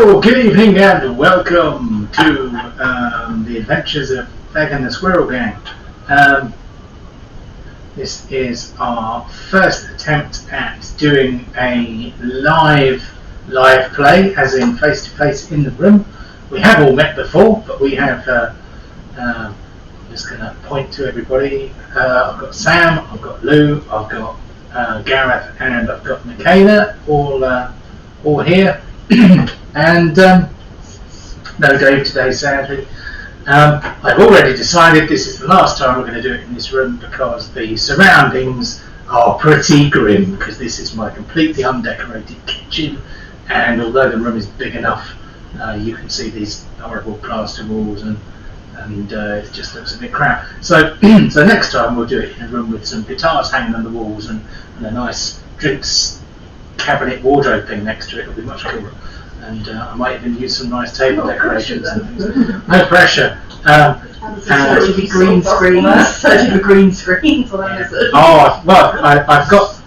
Well, good evening and welcome to the adventures of Fag and the Squirrel Gang. This is our first attempt at doing a live play, as in face-to-face in the room. We have all met before, but we have, I'm just going to point to everybody. I've got Sam, I've got Lou, I've got Gareth, and I've got Michaela, all here. And no Dave today, sadly. I've already decided this is the last time we're going to do it in this room because the surroundings are pretty grim, because this is my completely undecorated kitchen, and although the room is big enough, you can see these horrible plaster walls and it just looks a bit crap. So next time we'll do it in a room with some guitars hanging on the walls and a nice drinks cabinet wardrobe thing next to it. It'll be much cooler. And I might even use some nice table decorations and things. No pressure. Searching for green screens. Searching for green screens. Oh well, I've got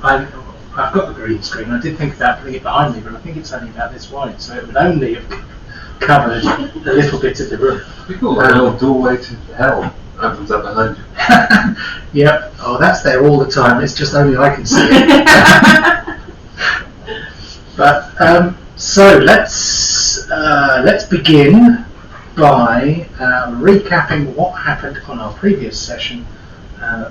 the green screen. I did think about putting it behind me, but I think it's only about this wide, so it would only have covered a little bit of the room. We call that an old doorway to hell. Opens up behind you. Yep. Oh, that's there all the time. It's just only I can see it. But so let's begin by recapping what happened on our previous session,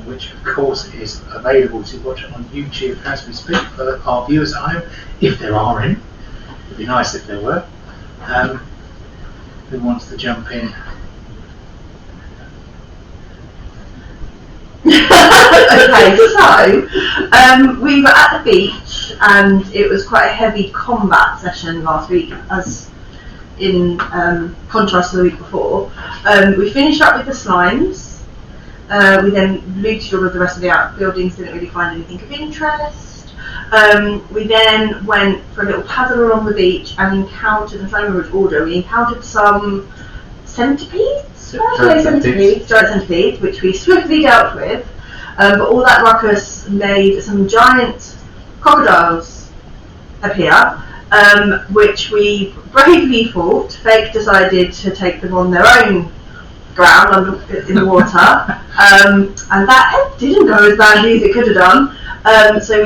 which of course is available to watch on YouTube as we speak for our viewers at home, if there are any. It'd be nice if there were. Who wants to jump in? Okay, so we were at the beach and it was quite a heavy combat session last week, as in contrast to the week before. We finished up with the slimes. We then looted all of the rest of the outbuildings, didn't really find anything of interest. We then went for a little paddle along the beach and encountered, I'm trying to remember which order, we encountered some centipedes? Giant centipedes, which we swiftly dealt with. But all that ruckus made some giant crocodiles appear, which we bravely fought. Fake decided to take them on their own ground in the water, and that didn't go as badly as it could have done. So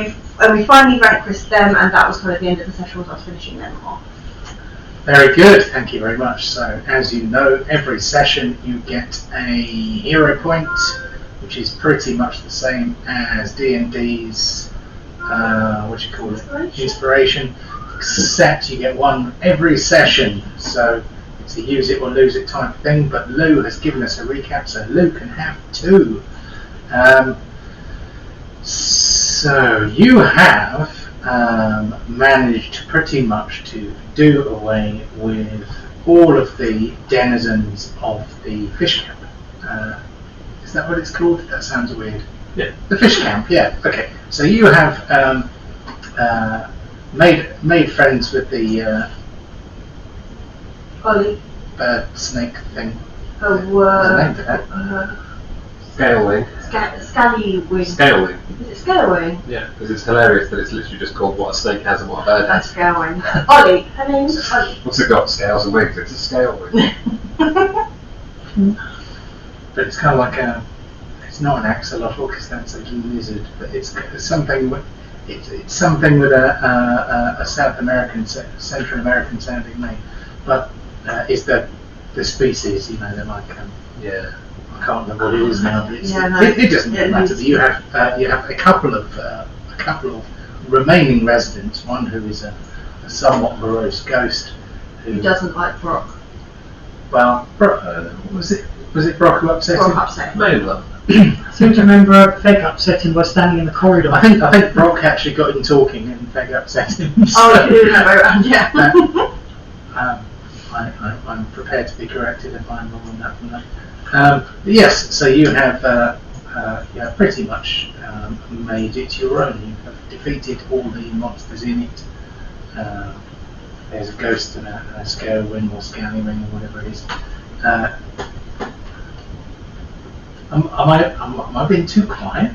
we finally vanquished them, and that was kind of the end of the session with us finishing them off. Very good, thank you very much. So as you know, every session you get a hero point, which is pretty much the same as D&D's inspiration, except you get one every session, so it's a use it or lose it type of thing. But Lou has given us a recap, so Lou can have two. So you have managed pretty much to do away with all of the denizens of the fish camp. Is that what it's called? That sounds weird. Yeah. The fish camp, yeah. Okay. So you have made friends with the bird snake thing. Oh, There's a name for that. Scalewing. Scallywing. Scalewing. Is it scalewing? Yeah, because it's hilarious that it's literally just called what a snake has and what a bird That's has. scalewing. Ollie. Her name's Ollie. What's it got? Scales and wings. It's a scalewing. But it's kind of like it's not an axolotl because that's a lizard, but it's something with a South American, Central American sounding name. But it's the species, you know, they're like Yeah. I can't remember what it is now, but Yeah, it doesn't matter. But you have a couple of remaining residents. One who is a somewhat morose ghost Who doesn't like Brock. Well, was it Brock who upset him? Brock upset. Maybe not. I seem to remember Fake upsetting was standing in the corridor. I think Brock actually got him talking and Feg upset him. Oh, you do that way around, yeah. I'm prepared to be corrected if I'm wrong on that from that. Yes, so you have pretty much made it your own. You have defeated all the monsters in it. There's a ghost and a scalewing or scallywing or whatever it is. Am I being too quiet?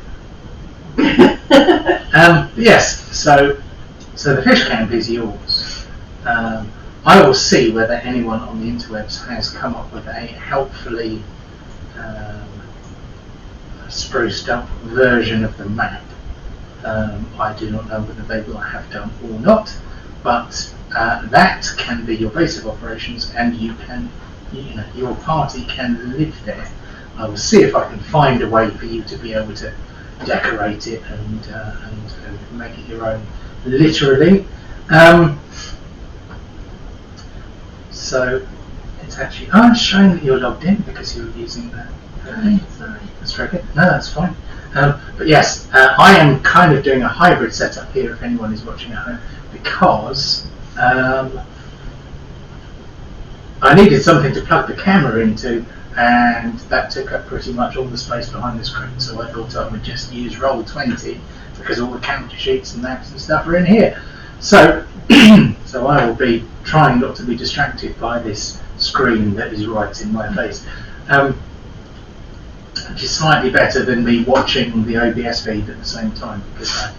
Yes. So the fish camp is yours. I will see whether anyone on the interwebs has come up with a helpfully spruced up version of the map. I do not know whether they will have done or not, but that can be your base of operations, and your party can live there. I will see if I can find a way for you to be able to decorate it and make it your own, literally. So it's actually it's showing that you're logged in because you're using that. Sorry. That's very good. No, that's fine. But yes, I am kind of doing a hybrid setup here if anyone is watching at home, because I needed something to plug the camera into, and that took up pretty much all the space behind the screen, so I thought I would just use Roll20 because all the character sheets and maps and stuff are in here. So, so I will be trying not to be distracted by this screen that is right in my face. Which is slightly better than me watching the OBS feed at the same time, because I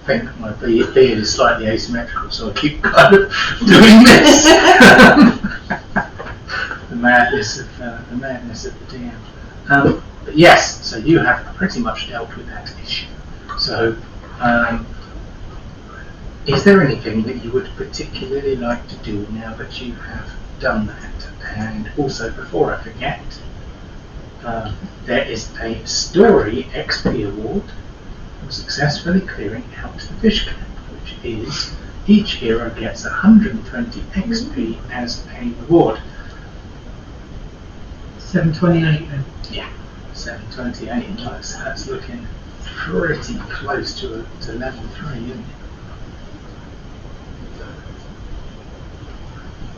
think my beard is slightly asymmetrical, so I keep kind of doing this. the madness of the DM. But yes, so you have pretty much dealt with that issue. So, is there anything that you would particularly like to do now that you have done that? And also, before I forget, there is a story XP award for successfully clearing out the fish camp, which is each hero gets 120 XP as a reward. 728 then. Yeah, 728. That's looking pretty close to level 3, isn't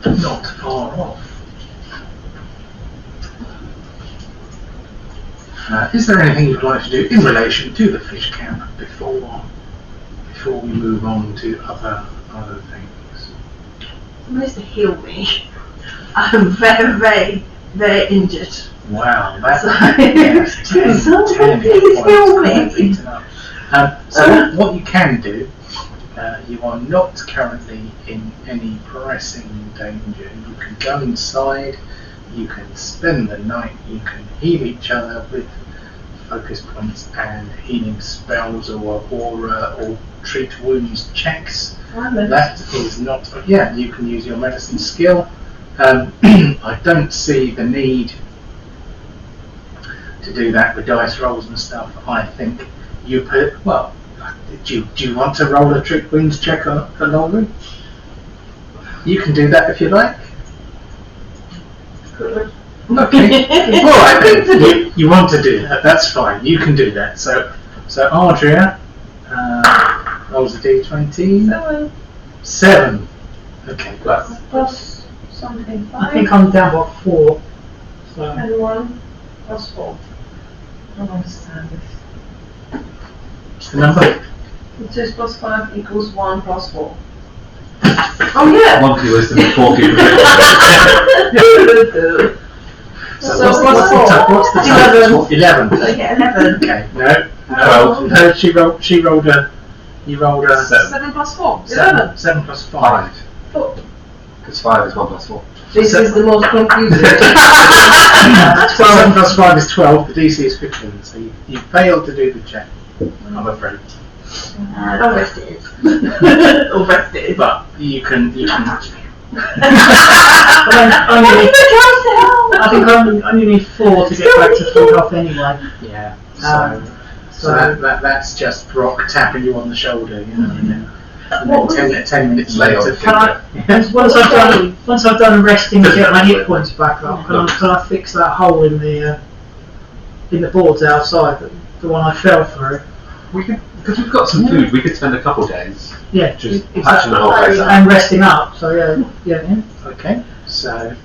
it? Not far off. Is there anything you'd like to do in relation to the fish camp before we move on to other things? Somebody's to heal me. I'm very, very, very injured. Wow, that's Sorry. Someone please heal me. So what you can do, you are not currently in any pressing danger. You can go inside, you can spend the night, you can heal each other with focus points and healing spells or treat wounds checks. That is not, you can use your medicine skill. I don't see the need to do that with dice rolls and stuff. I think you put, well, do you want to roll a treat wounds check for Norman? You can do that if you like. Good. Okay. Alright then. You want to do that, that's fine. You can do that. So Adria rolls a d20. 7. Okay, well. Plus something. 5. I think I'm down by 4. So. And 1 plus 4. I don't understand this. What's the number? It says plus 5 equals 1 plus 4. Oh yeah. 1 key wisdom and 4 key protection. So what's the what's the total? 11. I get 11. Okay, no, 12. no, she rolled a, you rolled a 7 plus 4. 7. 7 plus 5. 5. Because 5 is 1 plus 4. This is the most confusing. 7 plus 5 is 12, the DC is 15, so you failed to do the check, I'm afraid. I'll rest it is. Or rest it is. But you can I think I only need 4 to get back to full health anyway. yeah, So that's just Brock tapping you on the shoulder, you know, and What then 10 minutes later. can I, once I've done resting to get my hit points back up, can I fix that hole in the boards outside, the one I fell through? We could, because we've got some food, we could spend a couple of days Yeah, just exactly. patching the whole place up. And resting up. So yeah. Okay, so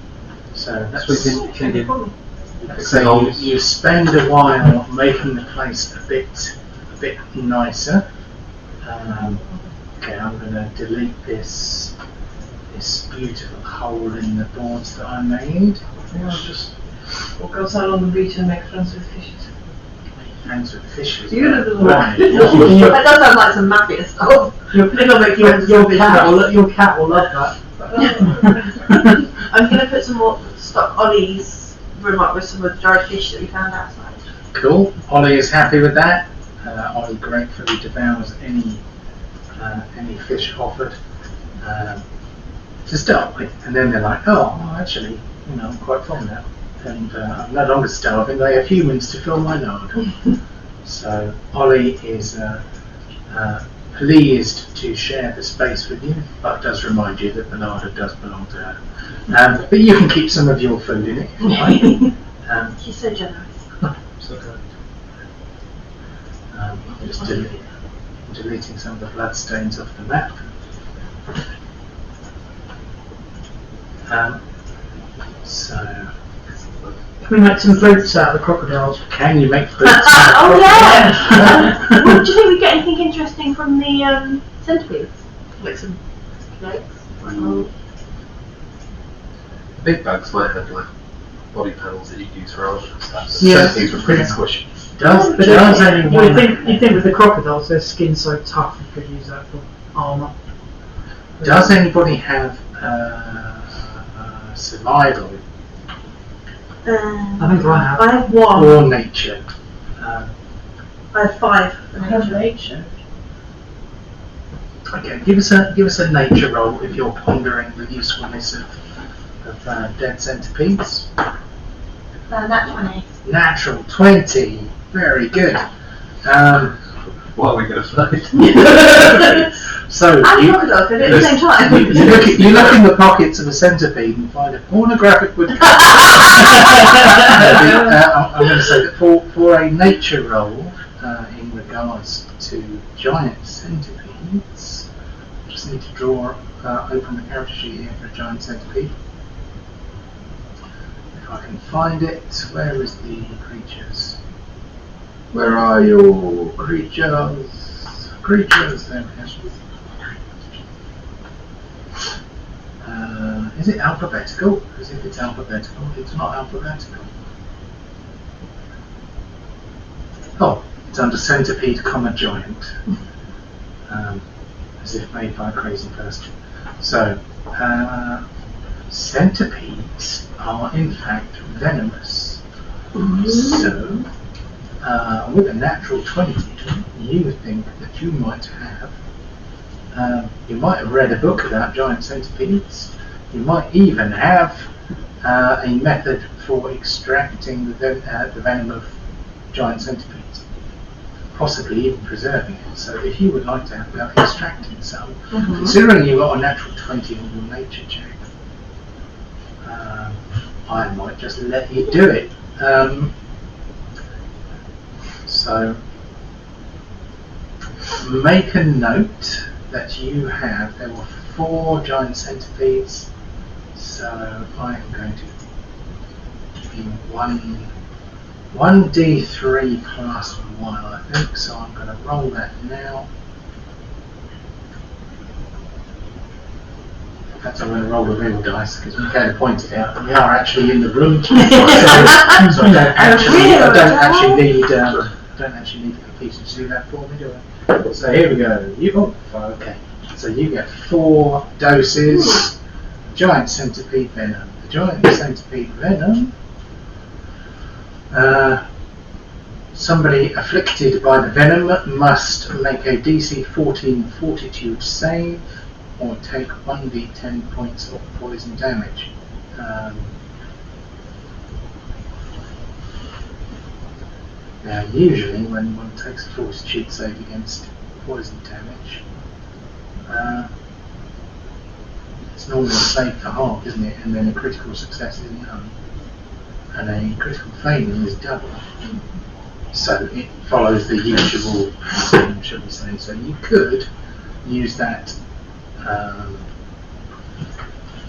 that's So we can so you spend a while making the place a bit nicer. Okay, I'm going to delete this beautiful hole in the boards that I made. What goes out on the beach and make friends with fishes? Friends with fishes. Beautiful. Right. That does sound like some mafia stuff. Your cat will love that. I'm going to put some more stock Ollie's room up with some of the dried fish that we found outside. Cool. Ollie is happy with that. Ollie gratefully devours any fish offered to start with, and then they're like, oh, well, actually, I'm quite full now, and I'm no longer starving. I have humans to fill my larder. So Ollie is pleased to share the space with you, but does remind you that the larder does belong to her. But you can keep some of your food in it if you like. She's so generous. So good. I'm just deleting some of the blood stains off the map. So, Can we make some fruits out of the crocodiles? can you make fruits? Oh yeah! Well, do you think we get anything interesting from the centipedes? Like some legs? Big bugs might have like body panels that you use for armor and stuff. Yeah. These were pretty squishy. Does You anyone think with the crocodiles, their skin's so tough, you could use that for armour. does anybody have survival I think I have. I have one. or nature? I have 5. I have nature. Okay, give us a nature roll if you're pondering the usefulness of dead centipedes. That 20. Natural 20, very good. What are we going to find? So And you, crocodiles, they do it at the same time. you look in the pockets of a centipede and find a pornographic woodcut. I'm going to say that for a nature roll in regards to giant centipedes, I just need to draw open the character sheet here for a giant centipede. If I can find it, where is the creatures? Where are your creatures? Creatures, there we go. Is it alphabetical? Because if it's alphabetical, it's not alphabetical. Oh, it's under centipede, giant. As if made by a crazy person. So, centipedes are in fact venomous. So, with a natural 20, you think that you might have you might have read a book about giant centipedes. You might even have a method for extracting the venom of giant centipedes, possibly even preserving it. So if you would like to have about extracting some, considering you got a natural 20 on your nature check, I might just let you do it. So make a note that you have, there were 4 giant centipedes, so I am going to give you 1d3 plus 1, I think, so I'm going to roll that now. In fact, I'm going to roll the real dice, because Michaela pointed out we are actually in the room, so I don't actually need the computer to do that for me, do I? So here we go. Okay. So you get 4 doses of giant centipede venom. The giant centipede venom. Somebody afflicted by the venom must make a DC 14 Fortitude save or take 1d10 points of poison damage. Now, usually when one takes a Fortitude save against poison damage, it's normally a save for half, isn't it? And then a critical success is none, and a critical failure is double. So it follows the usual pattern, shall we say. So you could use that.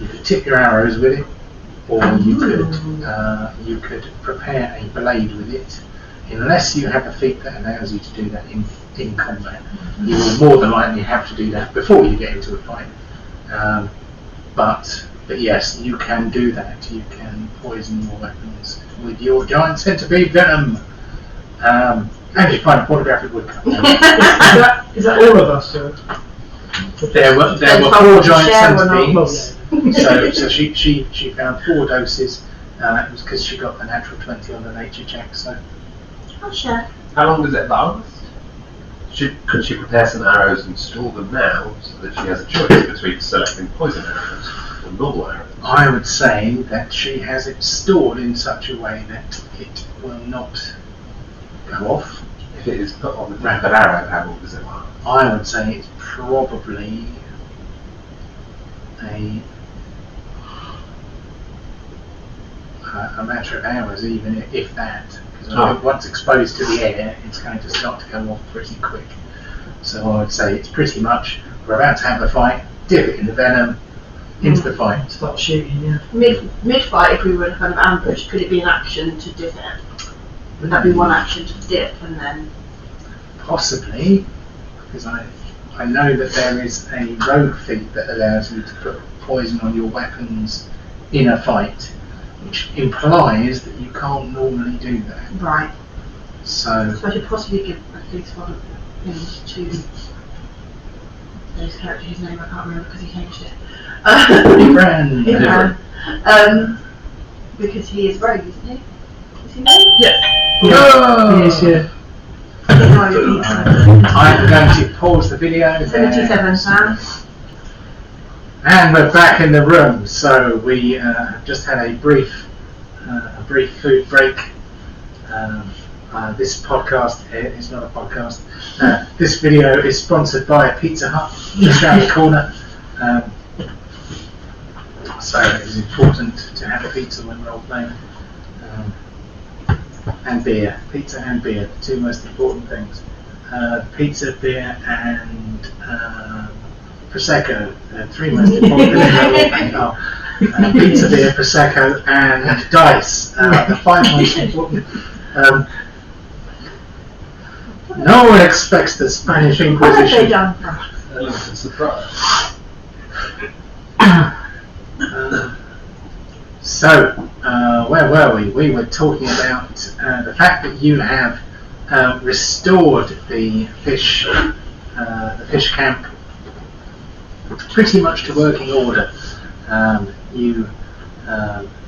You could tip your arrows with it, or you could prepare a blade with it. Unless you have a feat that allows you to do that in combat, you will more than likely have to do that before you get into a fight. But yes, you can do that. You can poison your weapons with your giant centipede venom. And you find a pornographic woodcut. Is that all of us? There were 4 giant centipedes. So she found 4 doses. It was because she got the natural 20 on the nature check. So I'll share. How long does it last? Could she prepare some arrows and store them now so that she has a choice between selecting poison arrows or normal arrows? I would say that she has it stored in such a way that it will not go off. If it is put on the tip of an arrow, how long does it last? I would say it's probably a matter of hours, even if that. Because I think once exposed to the air, it's going to start to go off pretty quick. So I would say it's pretty much, we're about to have a fight, dip it in the venom, into the fight. Start shooting, yeah. Mid-fight, if we were in a kind of ambush, could it be an action to dip it? Would that be one action to dip and then... Possibly, because I know that there is a rogue feat that allows you to put poison on your weapons in a fight, which implies that you can't normally do that. Right. So I should possibly give at least one of the things to those characters whose name I can't remember because he changed it. Imran. Because he is rogue, isn't he? Is he rogue? Yeah. Yes, yeah. I'm going to pause the video. 77, Sam. And we're back in the room. So we have just had a brief food break. This podcast is not a podcast. This video is sponsored by Pizza Hut, just around the corner. So it is important to have a pizza when role playing. And beer. Pizza and beer, the 2 most important things. Pizza, beer and Prosecco, the 3 most important things. Pizza, beer, Prosecco and dice, the 5 most important. No one expects the Spanish What have they Inquisition. done? Element of surprise. So, where were we? We were talking about the fact that you have restored the fish camp pretty much to working order. You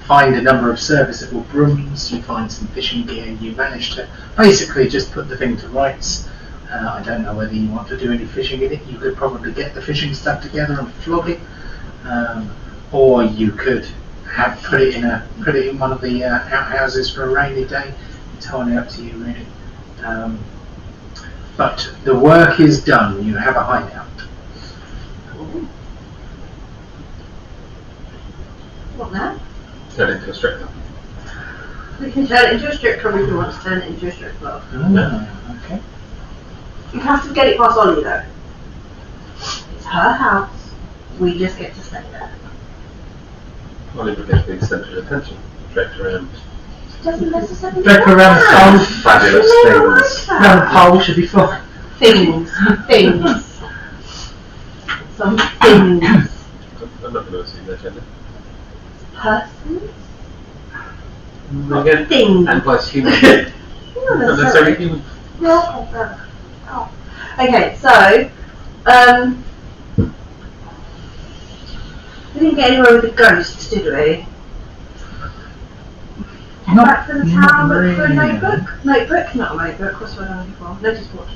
find a number of serviceable brooms, you find some fishing gear, you manage to basically just put the thing to rights. I don't know whether you want to do any fishing in it. You could probably get the fishing stuff together and flog it, or you could put it in one of the outhouses for a rainy day. Entirely up to you, really. But the work is done. You have a hideout. What now? Turn it into a strip club. We can turn it into a strip club if we want to turn it into a strip club. Okay. You have to get it past Ollie though. It's her house. We just get to stay there. Well, it would get the central attention. Direct around. Doesn't necessarily Back around the pole. Fabulous things. Around the pole should be fine. Things. Some things. I'm not going to assume their gender. Persons? Again, Things. and plus human. Not Not necessarily human. Okay, so we didn't get anywhere with the ghosts, did we? Not Back to the town, look for a really. notebook. Notebook? Not a notebook. What's the word I'm looking for? Notice board.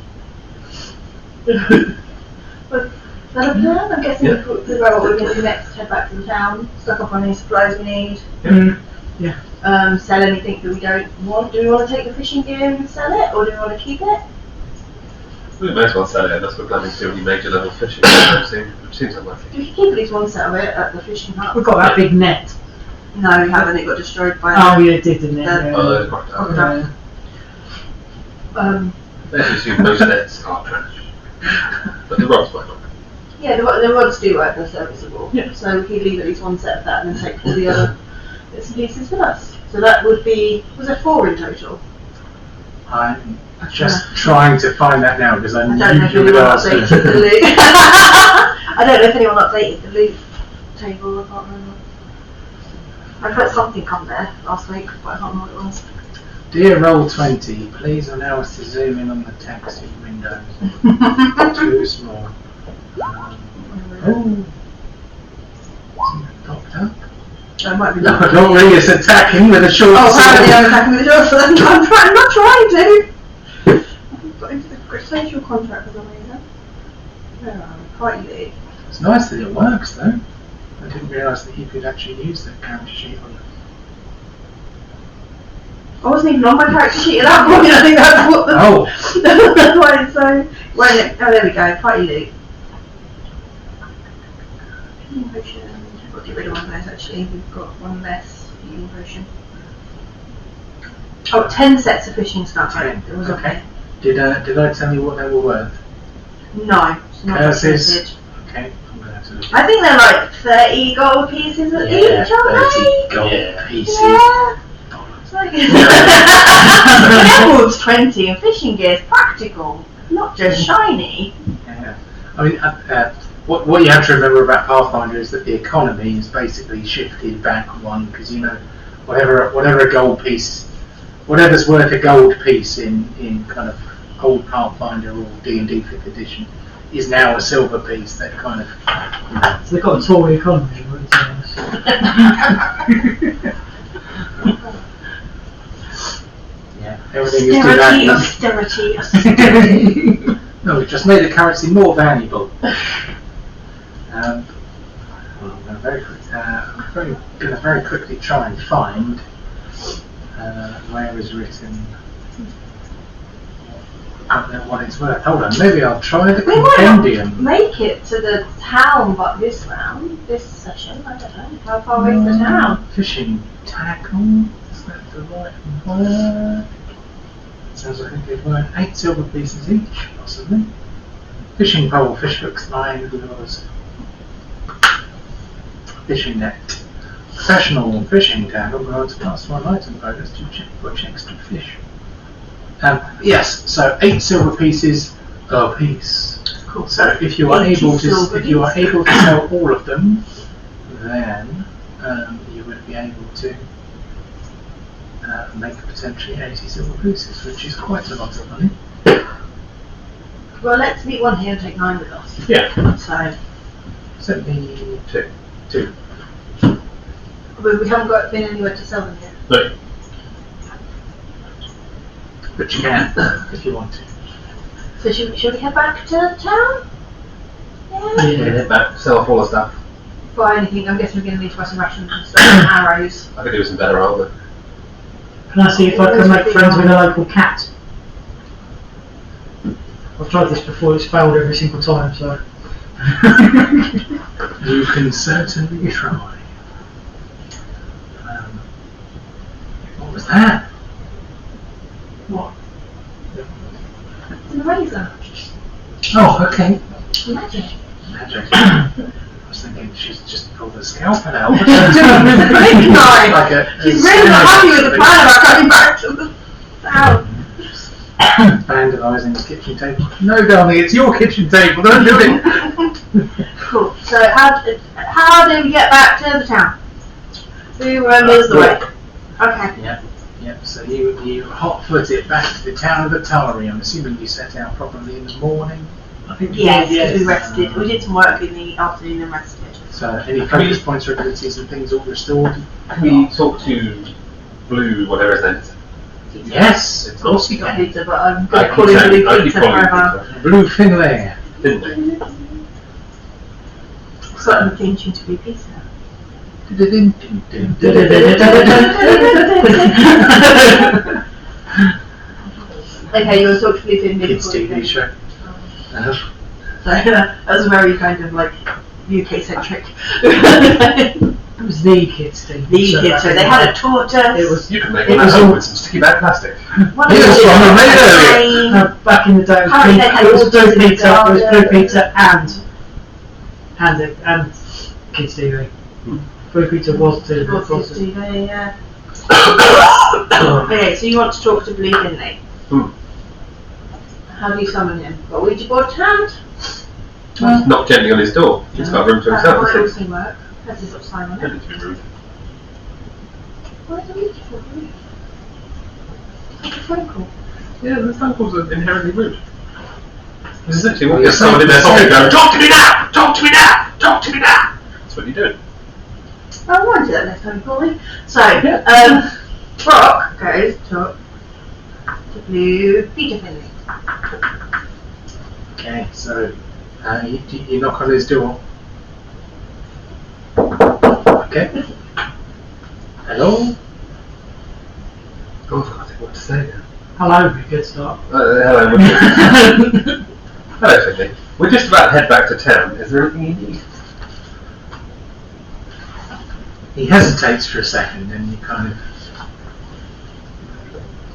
But is that a plan? I'm guessing we thought about what we're going to do next. Head back to the town, stock up on any supplies we need. Sell anything that we don't want. Do we want to take the fishing gear and sell it, or do we want to keep it? We may as well sell it unless we're planning to do any major level fishing. Which seems unlikely. We could keep at least one set of it at the fishing hut. We've got that big net. No, we haven't. It got destroyed by Oh yeah, it did, didn't it? Oh, those crocodiles. crocodile. Let's assume most nets are trash. But the rods might not. Yeah, the rods do work. They're serviceable. Yeah. So we could leave at least one set of that and then take all the other bits and pieces with us. So that would be, was there 4 in total? I'm just trying to find that now because I I don't know if knew you anyone would ask updated me. the loot. I don't know if anyone updated the loot table. I can't remember. I heard something come there last week, but I can't remember what it was. Dear Roll20, please allow us to zoom in on the text in Windows. Too small. Oh. So it might be Not really as attacking with a short Oh, apparently I'm sword. attacking with a short sword. I'm not trying to. I've got into the social contract for some reason. Where am I? Quite late. It's nice that it works though. I didn't realise that you could actually use that character sheet on it. I wasn't even on my character sheet at that point. I think that's what the. Oh. That's why it's so. Well, oh, there we go. Party loot. Healing potion. I'll get rid of one of those actually. We've got one less healing potion. Oh, 10 sets of fishing stuff. Right? It was okay. Did I tell you what they were worth? No, it's not Curses. documented. Okay, I'm gonna have to look. I think they're like 30 gold pieces at each, aren't 30 they? gold pieces. Yeah. Emeralds 20 and fishing gear is practical, not just shiny. Yeah. I mean, what you have to remember about Pathfinder is that the economy is basically shifted back one, because you know, whatever a gold piece, whatever's worth a gold piece in kind of old Pathfinder or D&D 5th edition is now a silver piece. That kind of. So they've got a Tory economy, wouldn't they? Yeah, everything is devalued. Austerity. No, we've just made the currency more valuable. Well, I'm going to very quickly try and find where is written. I don't know what it's worth. Hold on, maybe I'll try the We might compendium. not make it to the town, but this session, I don't know. How far away is the town? Fishing tackle. Is that the right word? Sounds like a good word. 8 silver pieces each, possibly. Fishing pole, fish hooks, line, lures. Fishing net. Professional fishing tackle grants +1 item bonus for checks to fish. Yes, so 8 silver pieces a piece. Cool. So if you are 80 able silver to sell all of them, then you would be able to make potentially 80 silver pieces, which is quite a lot of money. Well, let's meet one here and take 9 with us. Yeah. So, 2. but we haven't been anywhere to sell them yet. No. But you can, if you want to. So should we head back to town? Yeah. We can head back, sell off all the stuff. Buy anything? I'm guessing we're going to need to buy some rations and stuff, and arrows. I could do some better armor. Can I see if I can make friends with a local cat? I've tried this before, it's failed every single time, so. You can certainly try. What was that? What? It's an eraser. Oh, okay. Magic. Magic. I was thinking she's just pulled a scalpel out. Like She's really not happy with the plan about coming back to the town. Vandalising the kitchen table. No, darling, it's your kitchen table. Don't do it. Cool. So how do we get back to the town? Who remembers the way? Okay. Yep. So you hot-foot it back to the town of Otari. I'm assuming you set out probably in the morning. I think you Yes, did, because we rested. We did some work in the afternoon and rested. So any focus points or abilities and things all restored? Can we talk to Blue, whatever his name is? Yes, of course you Not can. pizza, but I'm I going to keep call him saying- Blue I keep Pizza calling him forever. Pizza. Blue Finlay. Didn't we? Got the theme tune to Blue Pizza. Okay, you want to talk to Blue Pizza? Kids TV show. So that was very kind of like UK centric. It was the kids' thing. So they had a tortoise. It was. You can make It one at was home all- with some sticky back plastic. What It was was from the radio. Back in the day, Apparently they had it was tortoises Blue in the Pizza. It was Blue garden. Pizza and kids' TV. Blue Pizza was TV. TV, yeah. Okay, so you want to talk to Blue Finlay? How do you summon him? Got a Ouija board to hand? Knock gently on his door. He's got a room to That himself. might also work. Has his little sign on Don't it. need to be rude. Where's the Ouija board? It's a phone call. Yeah, the phone calls are inherently rude. This is essentially what you're someone in their pocket going, talk to me now! Talk to me now! Talk to me now! That's what you're doing. I want to do that next time you call me. So, Brock goes to Blue Peter Finley. Okay, so you knock on his door. Okay. Hello? Oh, I can't think what to say now. Hello, we could start. Hello. Hello, Finley. We're just about to head back to town. Is there anything you need? He hesitates for a second, and you kind of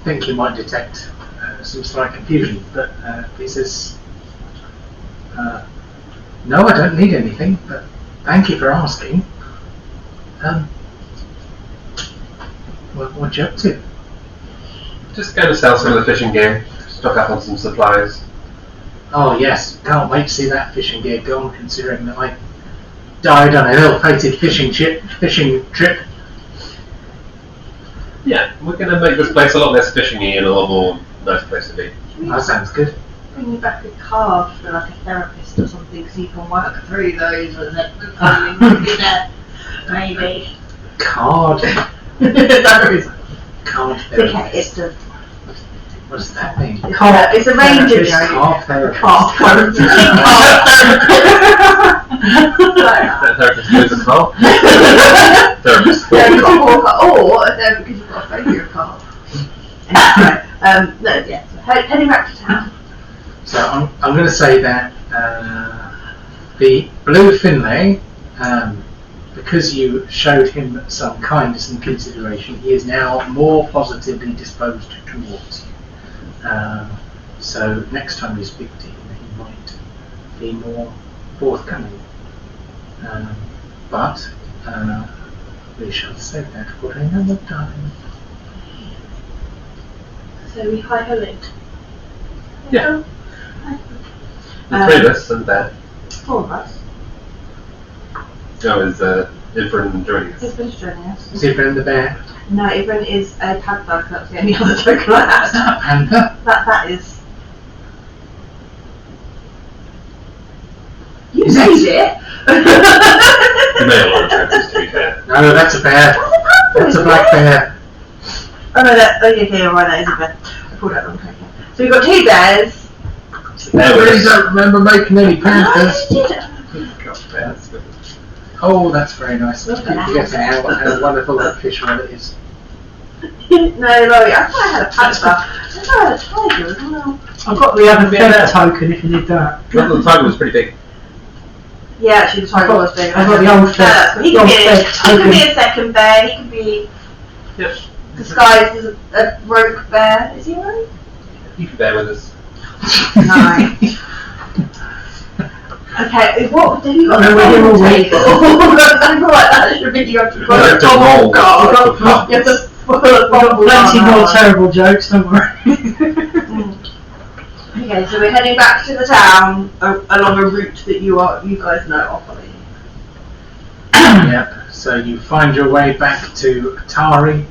think you might detect some slight confusion, but he says, no, I don't need anything, but thank you for asking. What you up to? Just going to sell some of the fishing gear, stock up on some supplies. Oh yes, can't wait to see that fishing gear gone, considering that I died on an ill-fated fishing trip. Yeah, we're going to make this place a lot less fishingy and a lot more nice place to be. That sounds good. Bring you back a card for like a therapist or something so you can work through those with it. Maybe. Card. There is. Card Okay, therapist. it's a What does that mean? it's a range of Card therapist. Calf therapist. Therapist with a car? Therapist. Yeah, you've got more car, or a therapist because you've got a phobia of calves. Anyway, no, yeah, so heading back to town. So I'm going to say that the Blue Finlay, because you showed him some kindness and consideration, he is now more positively disposed towards you. So next time you speak to him, he might be more forthcoming. But we shall save that for another time. So we hi-ho it. Yeah. The three of us and Dad. 4 of us. No, is Ivrin joining us? Ibrin's joining us. Is Ibra the bear? No, Ibrin is a panther, that's the only other token I have. Is that a panther? That is. You Is made it? it! The male orange, to be fair. No, that's a bear. That's a black bear. Oh no, okay, right, that is a bear. I pulled out the wrong token. So we've got 2 bears. I really don't remember making any panthers. Gosh, bears. Oh, that's very nice. I keep forgetting how wonderful that fish roll it is. No, Laurie, I thought I had a panther. I thought I had a tiger as well. I've got the other feather token if you need that. The tiger was pretty big. Yeah, actually the tiger was big. I've got the old feather. He can be a second bear, he can be Yep. disguised as a rogue bear. Is he right? You can bear with us. No. Okay, what have you got No, a we're roll all table? I feel like that should be you have to You have to roll. You have to We've got plenty more terrible jokes, don't worry. Okay, so we're heading back to the town along a route that you guys know of. Yep. So you find your way back to Otari,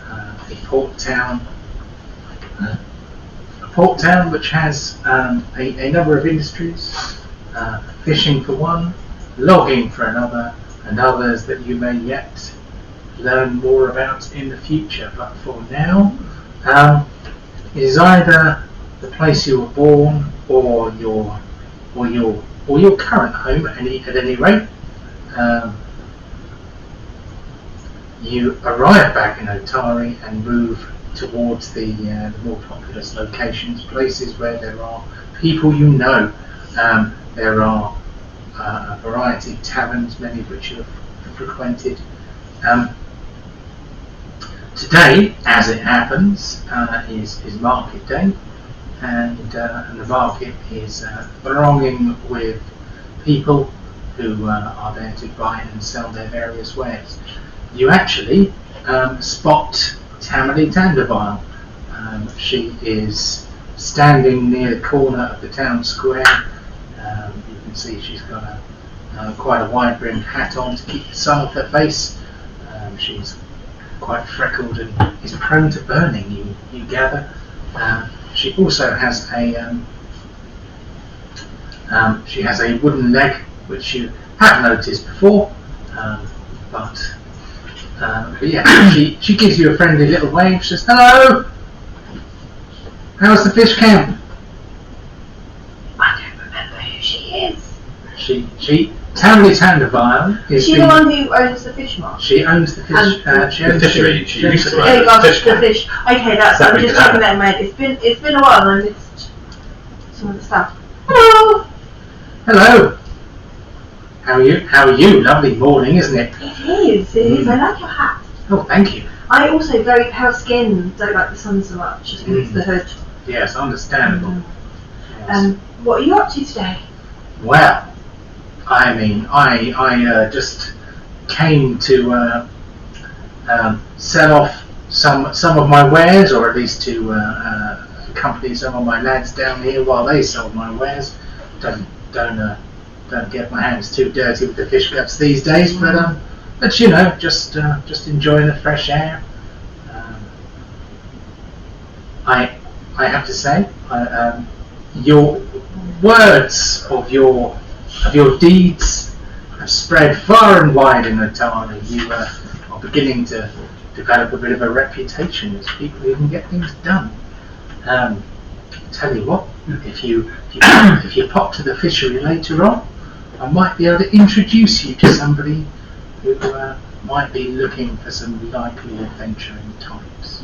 a port town. A port town which has a number of industries, fishing for one, logging for another, and others that you may yet learn more about in the future. But for now, it is either the place you were born or your current home at any rate. You arrive back in Otari and move towards the more populous locations, places where there are people you know. There are a variety of taverns, many of which you have frequented. Today, as it happens, is market day, and the market is thronging with people who are there to buy and sell their various wares. You actually spot Tammany Tandervile. She is standing near the corner of the town square. You can see she's got quite a wide-brimmed hat on to keep the sun off her face. She's quite freckled and is prone to burning, you gather. She also has a wooden leg, which you have noticed before, But yeah, she gives you a friendly little wave. She says, "Hello. How's the fish camp?" I don't remember who she is. She Tammy Tandervile Is she the one who owns the fish market? She owns the fish. She owns the fishery. She used to There you own go, the fish. the fish. Okay, that's. I'm just checking that in my head. It's been a while and I missed some of the stuff. Hello. Hello. How are you? Lovely morning, isn't it? It is. I like your hat. Oh, thank you. I also, very pale skin, don't like the sun so much against the hood. Yes, understandable. Yes. What are you up to today? Well, I mean, I just came to sell off some of my wares, or at least to accompany some of my lads down here while they sold my wares. Don't get my hands too dirty with the fish guts these days, but you know, just enjoying the fresh air. I have to say, your words of your deeds have spread far and wide in Otari. You are beginning to develop a bit of a reputation as people who can get things done. Tell you what, if you pop to the fishery later on, I might be able to introduce you to somebody who might be looking for some likely adventuring types.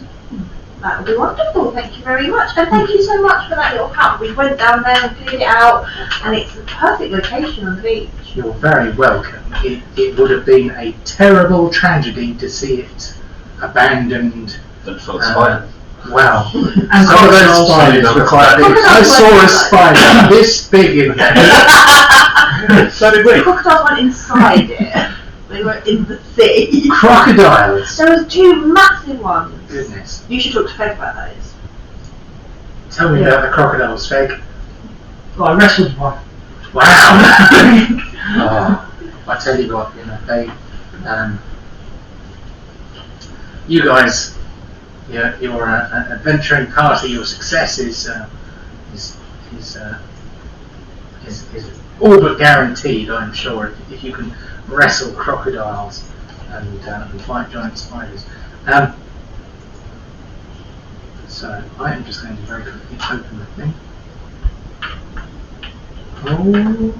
That would be wonderful, thank you very much. And thank you so much for that little hut. We went down there and cleared it out, and it's a perfect location on the beach. You're very welcome. It would have been a terrible tragedy to see it abandoned. And full of spiders. Wow. And some of those spiders were quite big. I saw a spider this big in there. So did we. Crocodiles weren't inside it. They were in the sea. Crocodiles. There was two massive ones. Goodness. You should talk to Fed about those. Tell me about the crocodiles, Feg. Well, I wrestled one. Wow. Oh, I tell you what, you know, they, you guys, your adventuring party, your success is all but guaranteed. I'm sure if you can wrestle crocodiles and fight giant spiders. So I am just going to very quickly open the thing. Oh,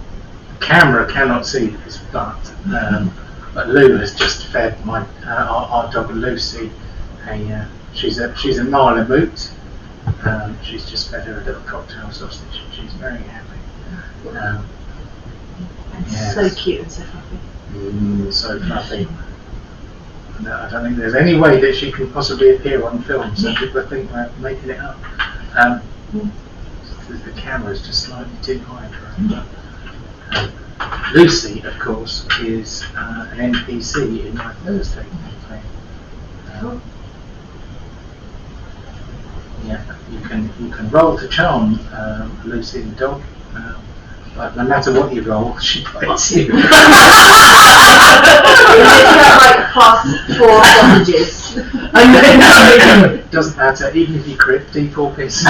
camera cannot see this, but Lou has just fed our dog Lucy she's a Malamute. She's just fed her a little cocktail sausage. She's very happy. Yes. So cute and so fluffy. So fluffy. No, I don't think there's any way that she can possibly appear on film, so people think we're making it up. The camera is just slightly too high for her. Lucy, of course, is an NPC in my Thursday campaign. Yeah, you can roll to charm Lucy the dog, but no matter what you roll, she bites you. You have like +4 sausages. It doesn't matter, even if you crit D4 pieces.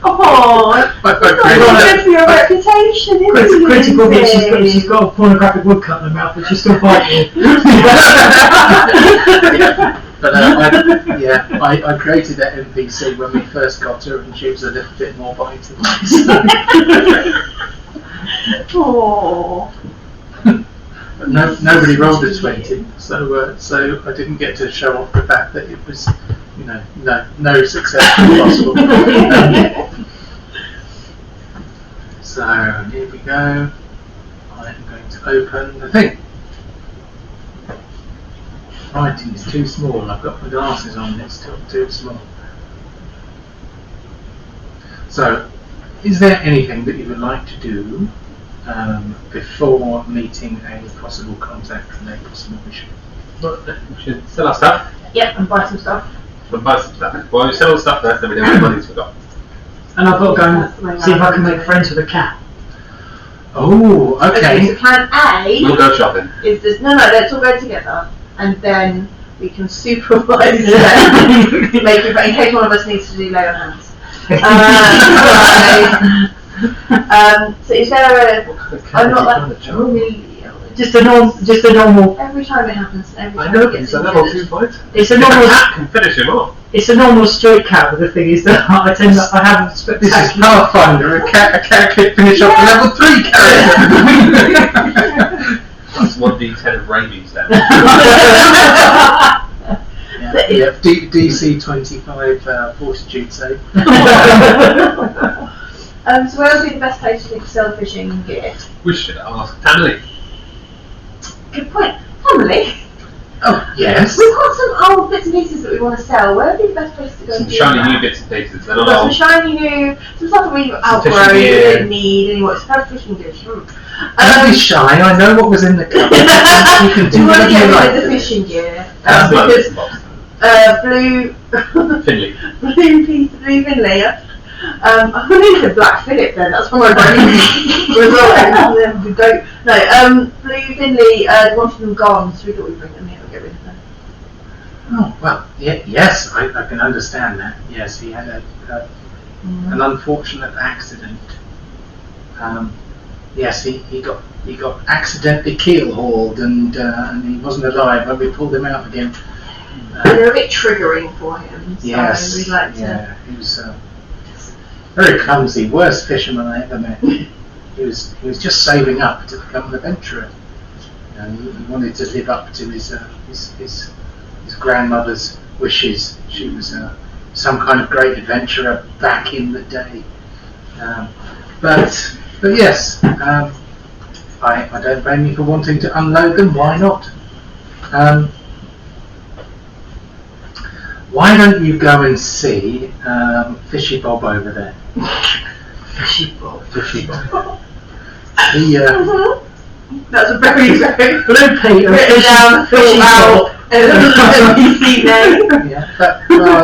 Oh, But good for your reputation, isn't it? Critical bit, she's got a pornographic woodcut in her mouth, but she's still fighting. But I created that NPC when we first got her, and she was a little bit more biting. Oh. But nobody rolled a 20, so I didn't get to show off the fact that it was, no success possible. So here we go. I am going to open the thing. Writing is too small. I've got my glasses on and it's still too small. So, is there anything that you would like to do before meeting a possible contact and a possible mission? We should sell our stuff. Yep, and buy some stuff. We'll buy some stuff. Well, we sell all stuff first, then we know what money's we got. And I've got to go and see if I can make friends with a cat. Oh, Okay, so okay. plan A We'll go shopping. is this. No, let's all go together, and then we can supervise them. Make it, in case one of us needs to do lay on hands. So is there a? I'm not like really. Just a normal. Every time it happens, every I time know, it gets he's a level injured. 2 fighter. It's a normal. That can finish him off. It's a normal street cat, but the thing is that I have This is spectacular. Pathfinder. A cat can finish off a level 3 character. That's 1d10 of rabies then. Yeah, DC 25 fortitude save. So where would be the best place to sell fishing gear? We should ask family. Good point. Family. Oh, yes. We've got some old bits and pieces that we want to sell. Where would be the best place to go Some and do shiny that? new bits and pieces. They're We've not got some old. shiny new, some stuff that we've outgrown, fishing we gear. don't need anymore. It's kind of fishing gear. Don't be shy. I know what was in the cupboard. You can Do do you want to whatever get you rid like. of the fishing gear? That's my Because bits and bobs. blue Finley. blue Finley. I'm going to need a black Phillip then. That's what I'm running. Blue Finley wanted them gone, so we thought we'd bring them here and get rid of them. Oh, well, yes, I can understand that. Yes, he had an unfortunate accident. Yes, he got accidentally keel hauled and he wasn't alive when we pulled him out again. They're a bit triggering for him, so Yes, we'd like to. yeah, he was very clumsy, worst fisherman I ever met. He was just saving up to become an adventurer. He wanted to live up to his grandmother's wishes. She was some kind of great adventurer back in the day. But yes, I don't blame you for wanting to unload them. Why not? Why don't you go and see Fishy Bob over there? Fishy Bob. He, That's a very, very Blue Peter. written down, Fishy out, NPC name. yeah,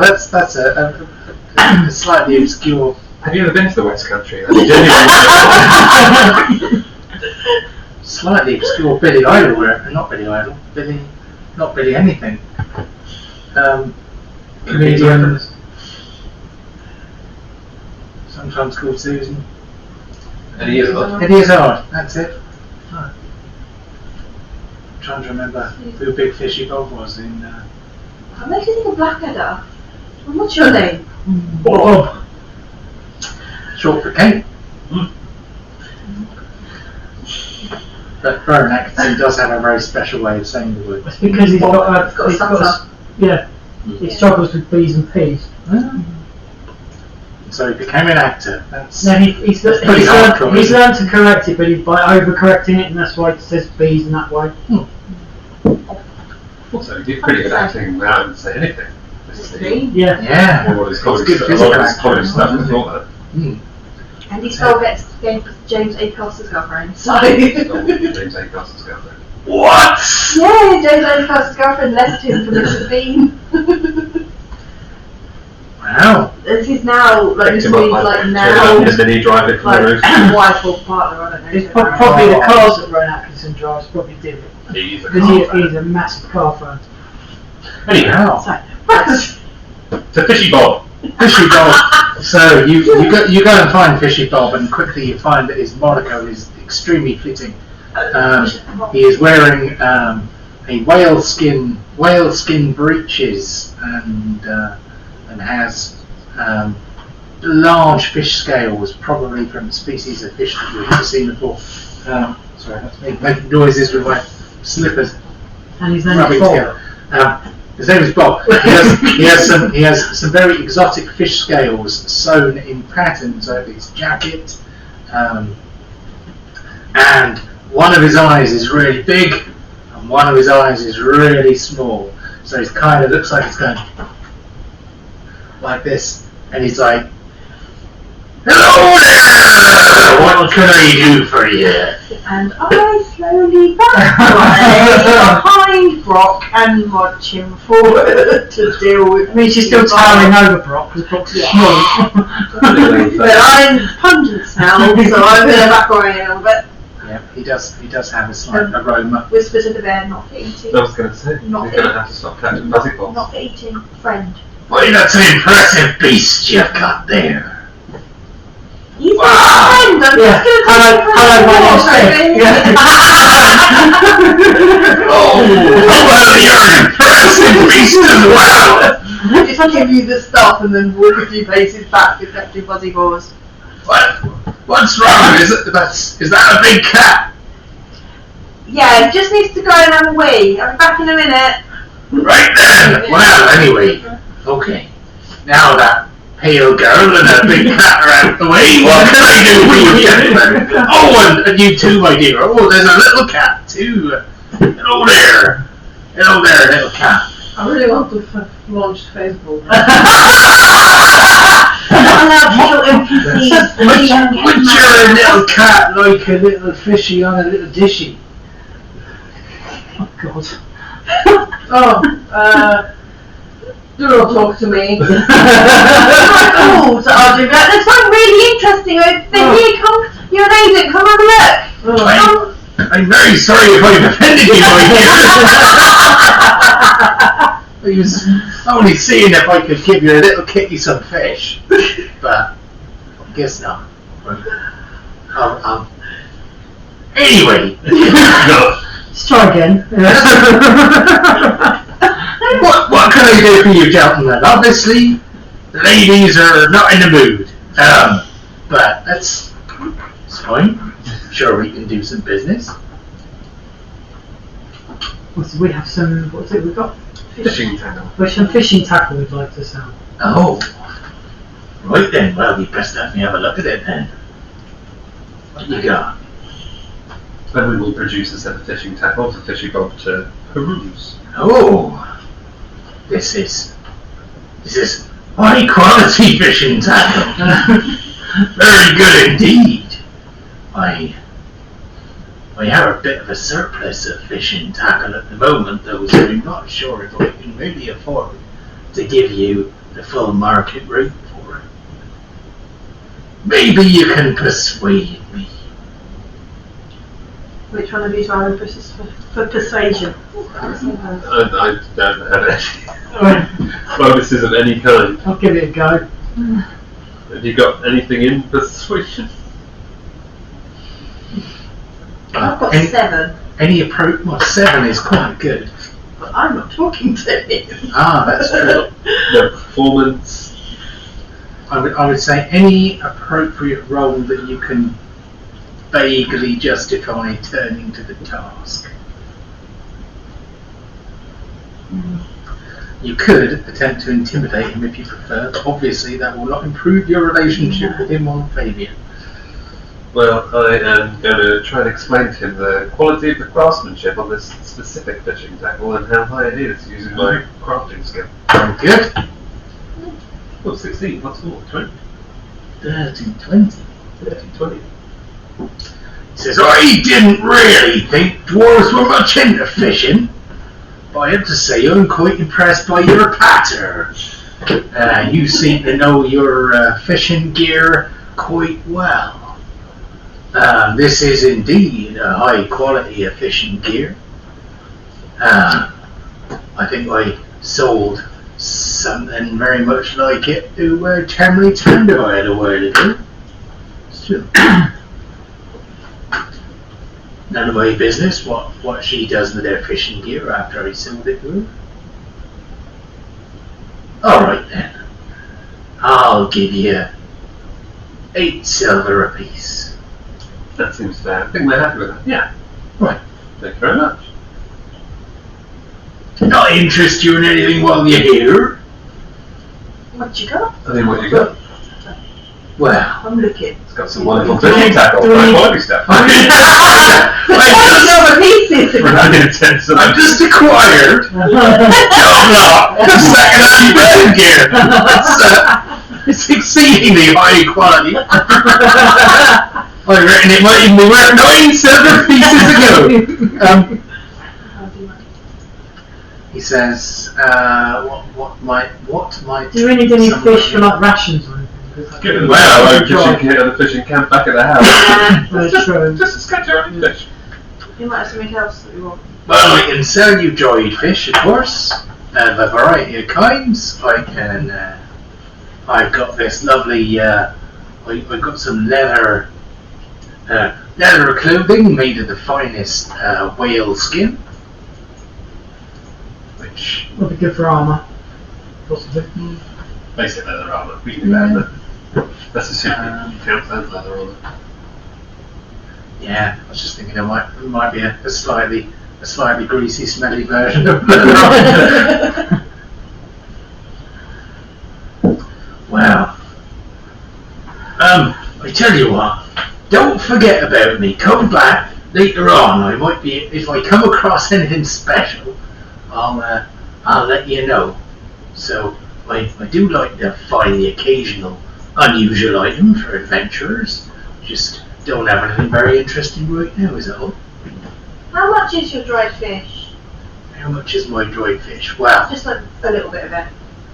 that's a slightly obscure. Have you ever been to the West Country? That's genuine. Slightly obscure Billy Idol, not Billy Idol, not Billy anything. Comedian, sometimes called Susan. And he is odd. Eddie Izzard, that's it. Oh. I'm trying to remember who Big Fishy Bob was in. I'm making you think of Blackadder. What's your name? Bob. Short for Kate. But Brian Atkinson does have a very special way of saying the word. It's because he's got Yeah. he struggles with B's and P's. So he became an actor. That's No, he's pretty hardcore, learned isn't to correct it, but by overcorrecting it, and that's why it says B's in that way. Also, he did pretty good acting without having to say anything. Yeah. yeah. All of his It's comedy good stuff, physical a lot of his acting. comedy stuff before that. And he still gets James A. Costa's girlfriend. So. Stole James A. Costa's girlfriend. What? Yeah, James A. Costa's girlfriend left him for Mr. Bean. Wow. This is now like Picked Mr. him up Bean's by like turn now around and then he drive it from the roof. like wife or partner. I don't know. It's probably the cars that Rowan Atkinson drives probably did it. He's a Because car he's fan. a massive car fan. Anyhow, to Fishy Bob. Fishy Bob. So you go and find Fishy Bob, and quickly you find that his monaco is extremely fitting. He is wearing a whale skin breeches and has large fish scales, probably from species of fish that we've never seen before. Sorry, that's me making noises with my slippers. And his name Rubbing is Bob. together. His name is Bob. He has some very exotic fish scales sewn in patterns over his jacket, and one of his eyes is really big, and one of his eyes is really small. So it kind of looks like it's going like this, and he's like, "Hello there! What can I do for you?" And I slowly back away behind Brock and march him forward to deal with. I mean, she's still towering over Brock because Brock's small. But I'm pungent now, so I'm going to back away a little bit. Yeah, he does have a slight aroma. Whisper to the bear, not for eating. I was going to say, you're Not going to have to stop catching fuzzy balls. Not for eating, friend. Well, that's an impressive beast you've got there. He's my Wow. friend. I'm Yeah. just going to Hello, my name's Steve. Oh, well, you're an impressive beast as well. Just give you the stuff and then walk a few paces back with that two fuzzy paws. What's wrong? Is that a big cat? Yeah, he just needs to go and have a wee. I'll be back in a minute. Right then. Well, anyway, okay. Now that pale girl and that big cat are out the way, what can I do for you, gentlemen? Oh, and you too, my dear. Oh, there's a little cat too. Hello there. Hello there, little cat. I really want to launch Facebook. Not allowed to show NPCs. What's your little cat like a little fishy on a little dishy? Oh God. Do not talk to me. Cool, so I'll do that. There's something really interesting over here. Come, you're an agent. Come have a look. I'm very sorry if I've offended you, my dear. I was only seeing if I could give your little kitty some fish, but I guess not. Anyway, Let's try again. what can I do for you, gentlemen? Obviously, the ladies are not in the mood, but that's fine. I'm sure we can do some business. So we have some. What's it? We've got. Fishing tackle. There's some fishing tackle we'd like to sell. Oh, right then. Well, you best let me have a look at it then. What you got? Then we will produce a set of fishing tackle for Fishy Bob to peruse. Oh, this is high quality fishing tackle. Very good indeed. I have a bit of a surplus of fishing tackle at the moment, though, so I'm not sure if I can really afford to give you the full market rate for it. Maybe you can persuade me. Which one of these are for persuasion? I don't have any bonuses of any kind. I'll give it a go. Have you got anything in persuasion? I've got 7, Any approach? Well, 7 is quite good. but I'm not talking to him. Ah, that's good. No performance. I would say any appropriate role that you can vaguely justify turning to the task. You could attempt to intimidate him if you prefer, but obviously that will not improve your relationship with him or Fabian. Well, I am going to try and explain to him the quality of the craftsmanship on this specific fishing tackle and how high it is using my crafting skill. Very good. Oh, 16, what's more? 20? 30, 20. 30, 20. He says, I didn't really think dwarves were much into fishing, but I have to say I'm quite impressed by your patter. You seem to know your fishing gear quite well. This is indeed a high quality of fishing gear. I think I sold something very much like it to Tammy Tandoy a while ago. Still, none of my business what she does with her fishing gear after I sold it to her. Alright then. I'll give you 8 silver apiece. That seems fair. I think we're happy with that. Yeah. Right. Thank you very much. Not interest you in anything while you're here? What you got? I think what you got? Well, I'm looking. It's got some wonderful fishing tackle, high quality stuff. I Silver pieces. I've just acquired second-hand fishing gear. It's exceedingly high quality. I reckon it might even be worth 9 silver pieces ago. He says, what might Do you really need any fish for like rations or anything? Well, I'm the fishing camp back at the house. That's true. Just to catch your own fish. You might have something else that you want. Well, I can sell you dried fish, of course, of a variety of kinds. I've got this lovely I got some leather clothing made of the finest whale skin, which Would be good for armour. Possibly. Basic leather armour. We can do that. That's assuming you count that leather on it. yeah, I was just thinking it might be a slightly greasy, smelly version of leather armour. Well, I tell you what, don't forget about me. Come back later on. I might be, if I come across anything special, I'll let you know. So I do like to find the occasional unusual item for adventurers. Just don't have anything very interesting right now, is it all? How much is your dried fish? How much is my dried fish? Well, Just like a little bit of it.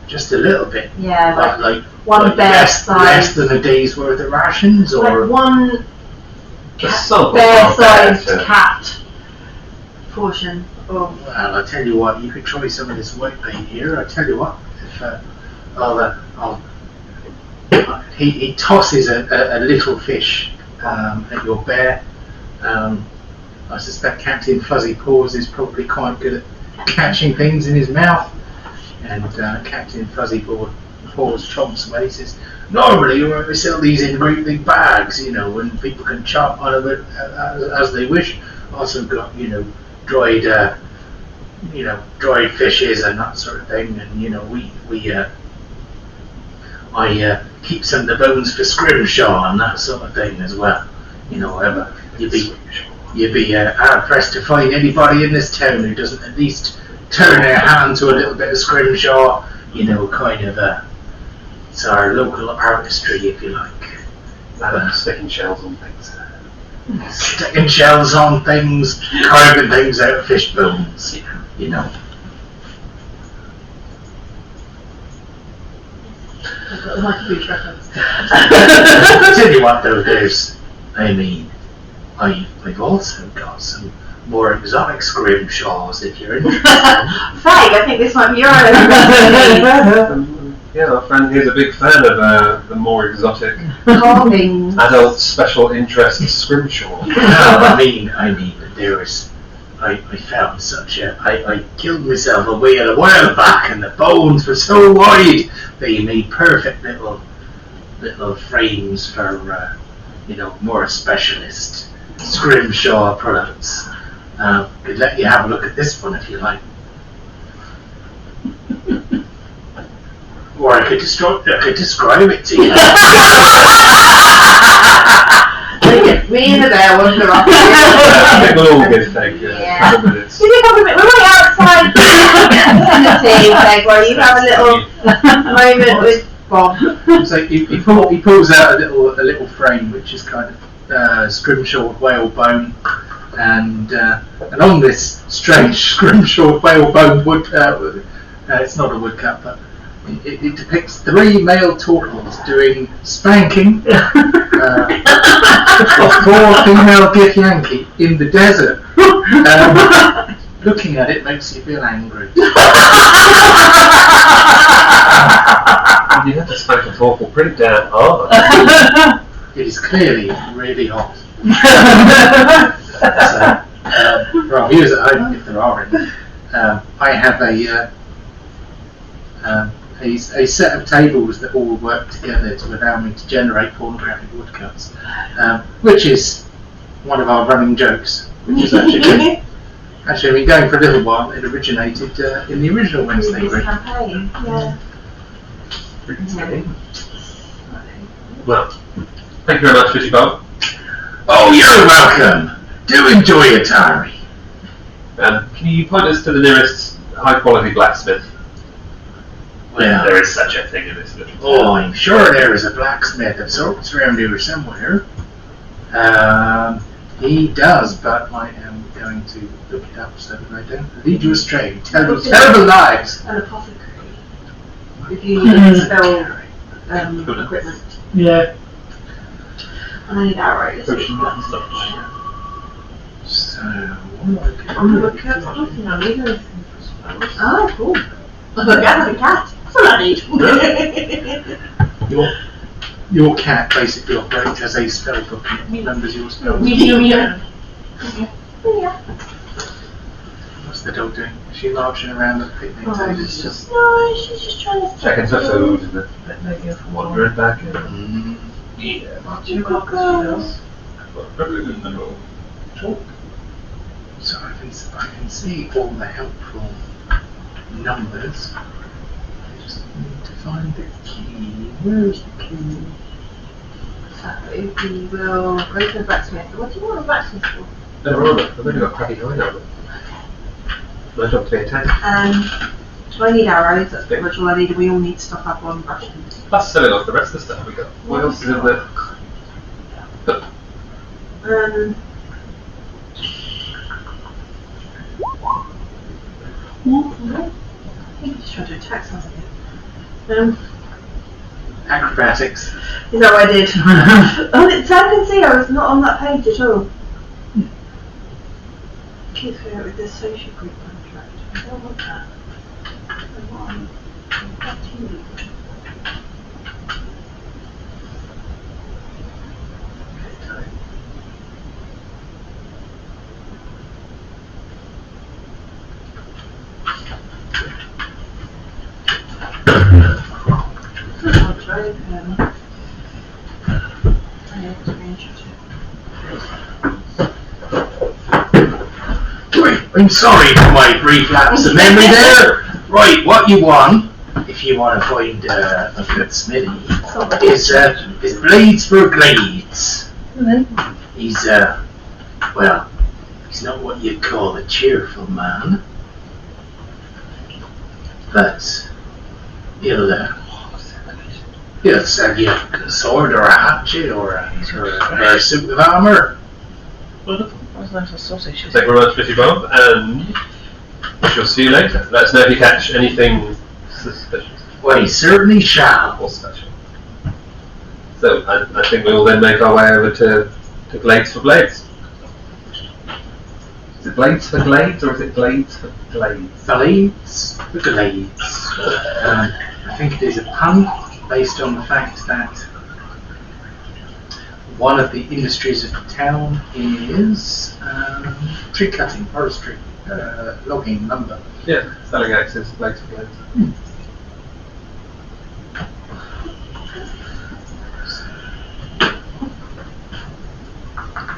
just a little bit. Yeah, Like one bear less size. than a day's worth of rations, or Like one Just some bear-sized cat portion of. well, I tell you what, you could try some of this white paint here. I tell you what, if he tosses a little fish at your bear. I suspect Captain Fuzzy Paws is probably quite good at catching things in his mouth. And Captain Fuzzy Paws chomps away. He says, normally we sell these in great big bags, and people can chop on them as they wish. Also got, dried fishes and that sort of thing. And I keep some of the bones for scrimshaw and that sort of thing as well. You'd be hard pressed to find anybody in this town who doesn't at least turn their hand to a little bit of scrimshaw. It's our local artistry, if you like. Sticking shells on things. Sticking shells on things, carving things out of fish bones, I've got like a huge reference. Tell you what though, I've also got some more exotic scrimshaws if you're interested. Frank, I think this might be your Yeah, our friend here's a big fan of the more exotic carvings. adult special interest scrimshaw. I found I killed myself a while back, and the bones were so wide they made perfect little frames for more specialist scrimshaw products. Could let you have a look at this one if you like. Or I could describe it to you. Me and the bear wander off. I think we'll all get take a couple of minutes. We're right outside the tea, where you have a little moment with Bob. So he pulls out a little frame which is kind of scrimshaw whale bone, and on this strange scrimshaw whale bone it's not a woodcut, but it depicts 3 male turtles doing spanking of 4 female Githyanki in the desert. Looking at it makes you feel angry. You have to spank a turtle pretty damn hard. It is clearly really hot. For our viewers at home, if there are any, I have a set of tables that all work together to allow me to generate pornographic woodcuts, which is one of our running jokes, which is actually been going for a little while. It originated in the original Wednesday group. Campaign, yeah. Well, thank you very much, Fishy Bob. Oh, you're welcome. Do enjoy Otari. Can you point us to the nearest high-quality blacksmith? Well, There is such a thing in this little oh, I'm sure there is a blacksmith of sorts around here somewhere. He does, but I am going to look it up so that I don't lead you astray. Terrible lies. An apothecary. If you need to spell equipment. Yeah. And I need arrows. So, what Oh, cool. Look, that's a cat. That's what I need. your cat basically operates as a spell book and remembers your spells. Yeah. What's the dog doing? Is she marching around the picnic Oh, table? she's just no, she's just trying to Checking for food and then Maybe a wandering back in. Yeah, but you got this. So I can see all the helpful numbers. I just need to find the key. Where's the key? So we will go to the blacksmith. What do you want a blacksmith for? Never mind it. I've only got crappy hide on it. My job to be attacked. So I need arrows, that's pretty much all I need. We all need stuff up on rations. Plus selling off the rest of the stuff we got. What else is in there? He's just trying to attack something. Acrobatics. Is that what I did? Oh, so I can see I was not on that page at all. Keep going with this social group contract. I don't want that. I want continue. I'm sorry for my brief lapse of memory there. Right, what you want, if you want to find a good smithy, is blades for glades. He's well, he's not what you'd call a cheerful man, but he'll sell you a sword or a hatchet or a suit of armour. That's nice sausage. Thank you very much, Mr. Bob, and we shall see you later. Let us know if you catch anything suspicious Well, he certainly shall. or special. So, I think we will then make our way over to Glades for Blades. Is it Blades for Glades or is it Glades for Glades? The glades. I think it is a pun based on the fact that one of the industries of the town is tree cutting, forestry, logging, lumber. Yeah, selling axes, Blades for Blades.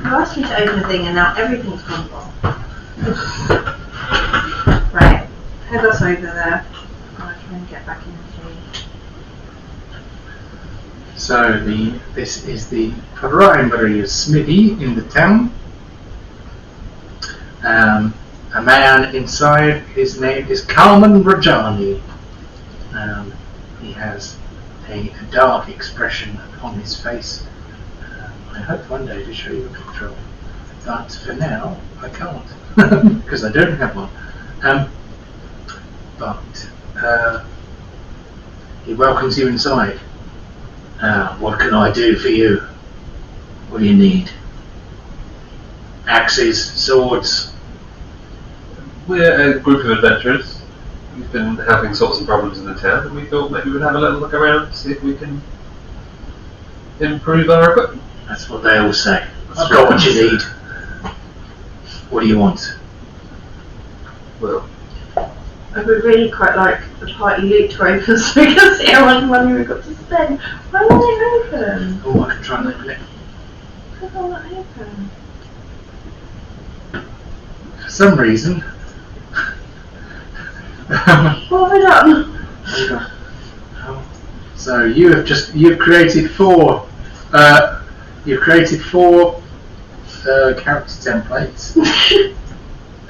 You asked me to open the thing and now everything's gone wrong. Right, head us over there. I'll try and get back in the tree. So this is the primary smithy in the town. A man inside, his name is Kalman Rajani. He has a dark expression upon his face. I hope one day to show you a picture of him, but for now I can't because I don't have one. But he welcomes you inside. What can I do for you? What do you need? Axes, swords. We're a group of adventurers. We've been having sorts of problems in the town, and we thought maybe we'd have a little look around to see if we can improve our equipment. That's what they all say. I've got what you need. What do you want? Well, I would really quite like the party loot to open so we can see how much money we've got to spend. Why won't it open? Oh, I can try and open it. Because I'm not open. For some reason. What have I done? Hold on. So you've created four character templates,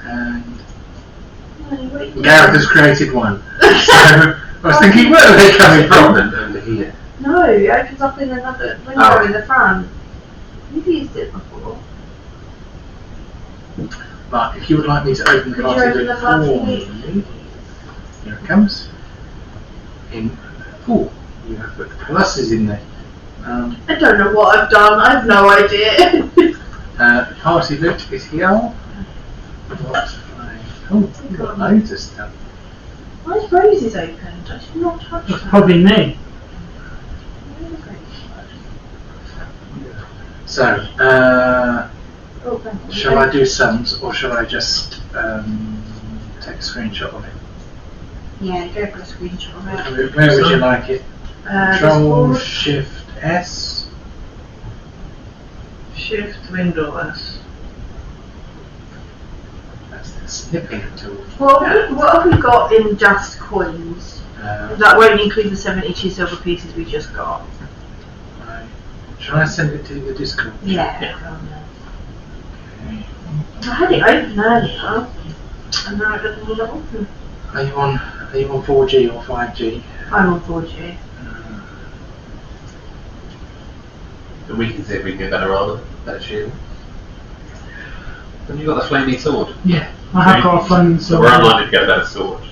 and Gareth has created one. So I was thinking, where are they coming from? over here. No, it opens up in another window in the front. You've used it before. But if you would like me to open the Could you party open the party loot? for you, here it comes. You have put pluses in there. I don't know what I've done. I have no idea. The party loot is here. You've got loads of stuff. Why is Rosie's opened? I should not touch That's that. probably me. Where is Rosie? So, Oh, thank you. shall I do sums or shall I just take a screenshot of it? Yeah, go for a screenshot of it. Where would you like it? Control this Shift S. Shift window S. That's the snipping tool. What have we got in just coins? That won't include the 72 silver pieces we just got. Right. Shall I send it to the Discord? Yeah. Okay. I had it open earlier, and now it doesn't want to open. Are you on 4G or 5G? I'm on 4G. And we can see if we can get better armour, better shield. And you got the flamey sword. Yeah, I have got a phone, so We're unlikely to get a better sword.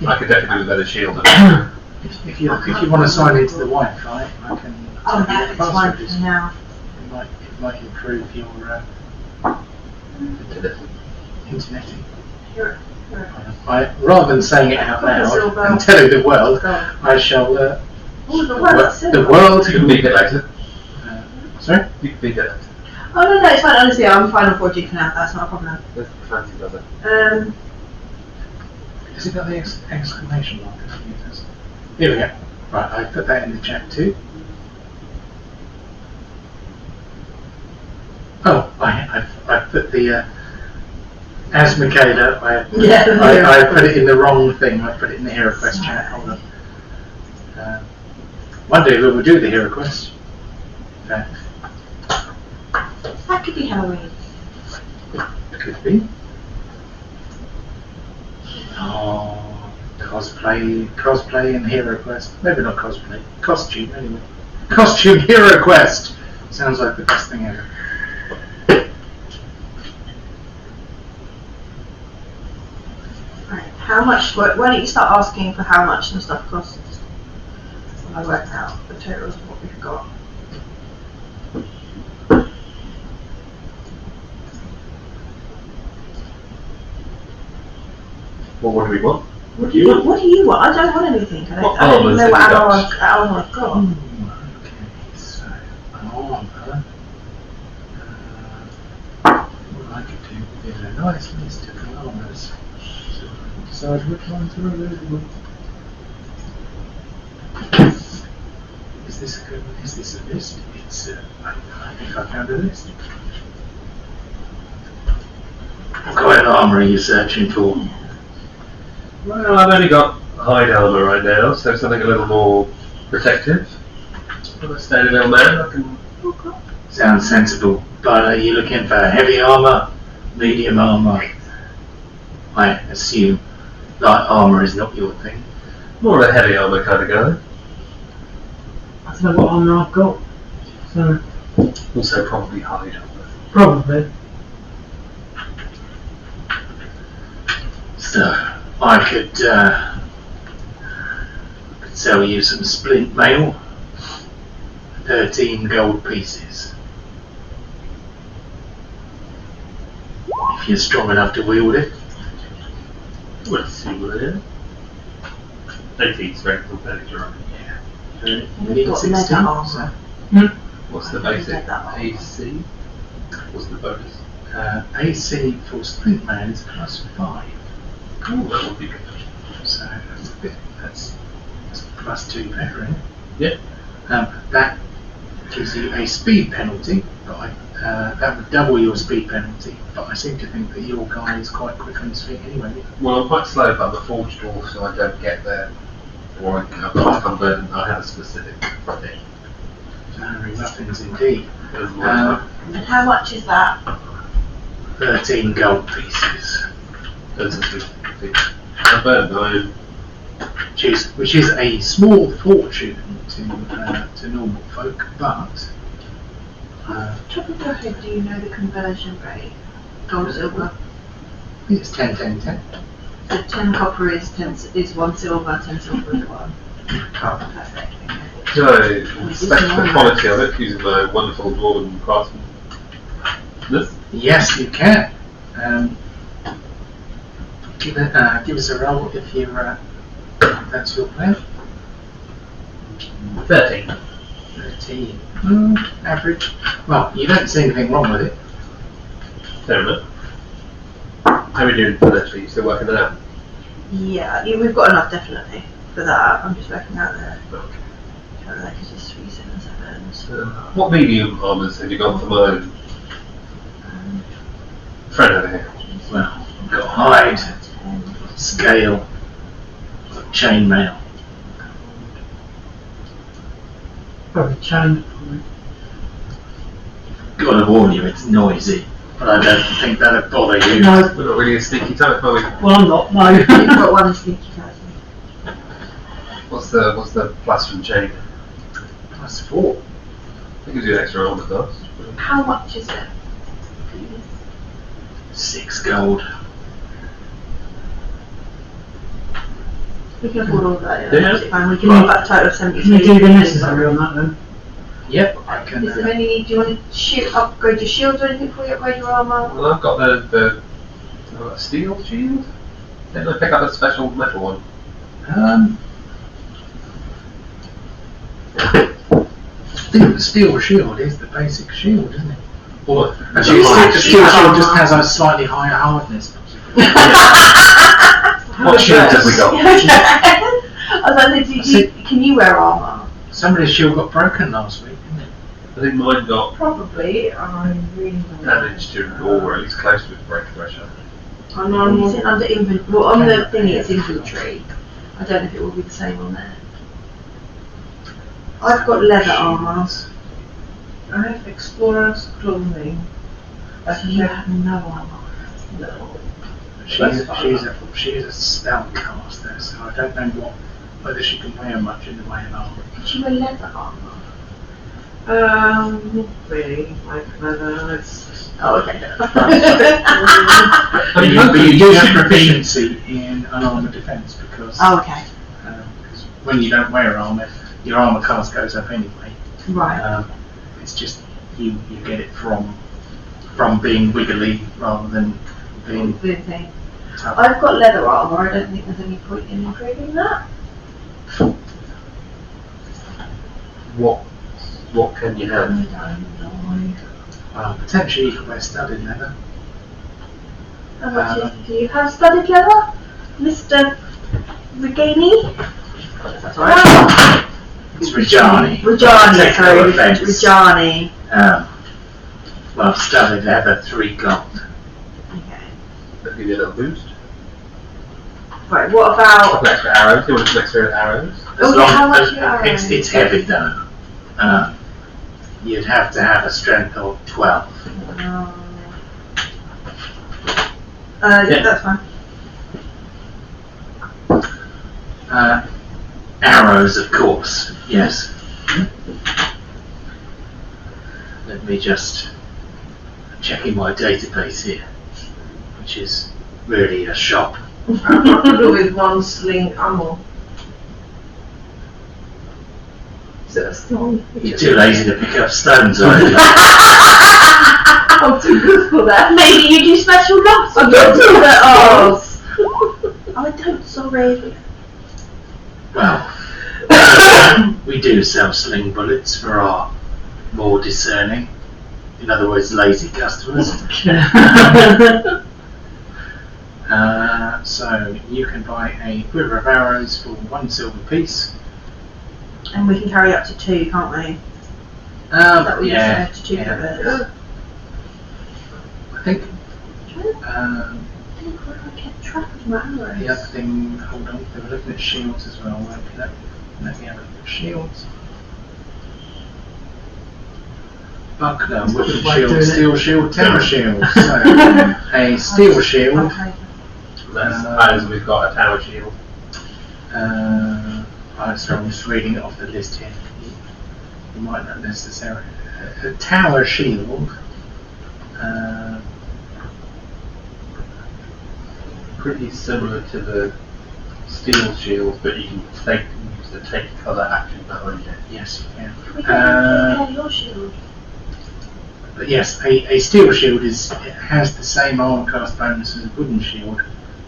Yeah. I could definitely do a better shield. Than If you want to sign into the Wi-Fi, I can. Oh, tell you that's the fine password for is. now. It might improve your interneting. Here. Rather than saying it out loud Silver. and telling the world, Go. I shall. Oh, the world's the silver. world. you can beat it later. Sorry. You can beat it later. Oh no, it's fine. Honestly, I'm fine on 4G for now. That's not a problem. There's the fancy brother. Has it got the exclamation mark? Here we go. Right, I put that in the chat too. Oh, I put the as Michaela. I put it in the wrong thing. I put it in the hero quest chat. Hold on. One day we will do the hero quest. That could be Halloween. Could be. Oh, cosplay and hero quest. Maybe not cosplay. Costume anyway. Costume hero quest. Sounds like the best thing ever. Right. How much? Why don't you start asking for how much some stuff costs? And I work out the totals of what we've got. Well, what do we want? What do you want? What do you want? I don't want anything. I What don't even armours know have what you armor I've got. Okay, so armor. What I could do is a nice list of armors. So decide which ones are available. Is this a list? It's I think I found a list. What kind of armor are you searching for? Well, I've only got hide armour right now, so something a little more protective. For a steady little man, I can. Sounds sensible, but are you looking for heavy armor, medium armor? I assume light armor is not your thing. More of a heavy armour kind of guy. I don't know what armor I've got. So Also, probably hide armour. probably. So I could sell you some splint mail, 13 gold pieces. If you're strong enough to wield it. Let's see what it is. 18 strength compared to right. You We've need got 16, leather armor. so, What's the I basic? get that one. AC? What's the bonus? AC for splint mail is +5. Cool, that would be good. So that's +2 better, isn't it? Yeah. That gives you a speed penalty, but that would double your speed penalty. But I seem to think that your guy is quite quick on his feet anyway. Well, I'm quite slow, but I'm a forged dwarf, so I don't get there. Or I'm not converted, I have a specific thing. Very muffins indeed. There's more And how much is that? 13 gold pieces, I burn iron. which is a small fortune to normal folk, but Top of your head, do you know the conversion rate? Gold, silver. it's 10, 10, 10. So 10 copper is 1 silver, 10 silver is 1. Oh, Perfect. So, inspect the quality of it using my wonderful dwarven craftsman. This? yes, you can. Give us a roll if that's your plan. 13. 13. Average. Well, you don't see anything wrong with it. Fair enough. How are we doing financially? You still working that out? Yeah, we've got enough definitely for that. I'm just working out the. Okay. Because it's 377. So, What medium armours have you gone for mine? Friend over here. Well, you've got hide, 10. scale, chainmail. Probably chain. Gotta warn you, it's noisy. But I don't think that'd bother you. No, We're not really a sneaky type, are we? well I'm not, no. You've got one sneaky person. What's the plus from chain? Plus 4. It gives you an extra armour class. How much is it? 6 gold. We can afford all of that. Yeah. That's fine. We can leave that total of 72. Can you do the necessary on that then? Yep, I can. Is there any? Do you want to upgrade your shields or anything before you upgrade your armour? Well, I've got I've got a steel shield. Didn't I pick up a special metal one? I think the steel shield is the basic shield, isn't it? Or actually, Right. the steel shield just has a slightly higher hardness. What shields have we got? I was like, can you wear armour? Somebody's shield got broken last week, didn't it? I think mine got Probably, I really don't know. damage to, or at least close to its break threshold. Is it under inventory? Well, on the thingy it's inventory. I don't know if it will be the same on there. I've got leather armour. I have explorer's clothing. But So you have no armour. no. She's a spellcaster, so I don't know whether she can wear much in the way of armour. Did you wear leather armour? Not really. Like leather, it's. Oh, okay. But you do have proficiency in unarmoured defence because Oh, okay. When you don't wear armour, your armour class goes up anyway. Right. It's just you get it from being wiggly rather than being Good thing. tough. I've got leather armour. I don't think there's any point in improving that. What can you have? I don't know. Potentially you can wear studded leather. How much do you have studded leather, Mr. Regani? That's right. It's Rajani. Rajani, Technical sorry. offence. Rajani. Well, studded leather, 3 gold. Okay. That give you a little boost. Right, what A about... couple extra arrows. You want some extra arrows? Oh, yeah, how much are your It's arrows? heavy though. You'd have to have a strength of 12. Yeah, that's fine. Arrows, of course, yes. Let me just check in my database here, which is really a shop. With one sling ammo. Is it a stone? You're too lazy to pick up stones, are you? I'm too good for that. Maybe you do special lots. I don't do that. Oh. I don't, sorry. Well, we do sell sling bullets for our more discerning, in other words, lazy customers. So you can buy a quiver of arrows for 1 silver piece. And we can carry up to 2, can't we? Is that what you Yeah, said? 2 yeah. quivers. I think I think I kept track of my arrows. the other thing, hold on, they were looking at shields as well. Let me have a look at shields. Buckler, wooden Way shield, doing it. steel shield, terror shield. So a steel shield. Okay. As we've got a tower shield. So I'm just reading it off the list here. You might not necessarily. A tower shield. Pretty similar to the steel shield, but you can use the take colour action behind it. Yes, you can. We can repair your shield. But yes, a steel shield has the same armor class bonus as a wooden shield,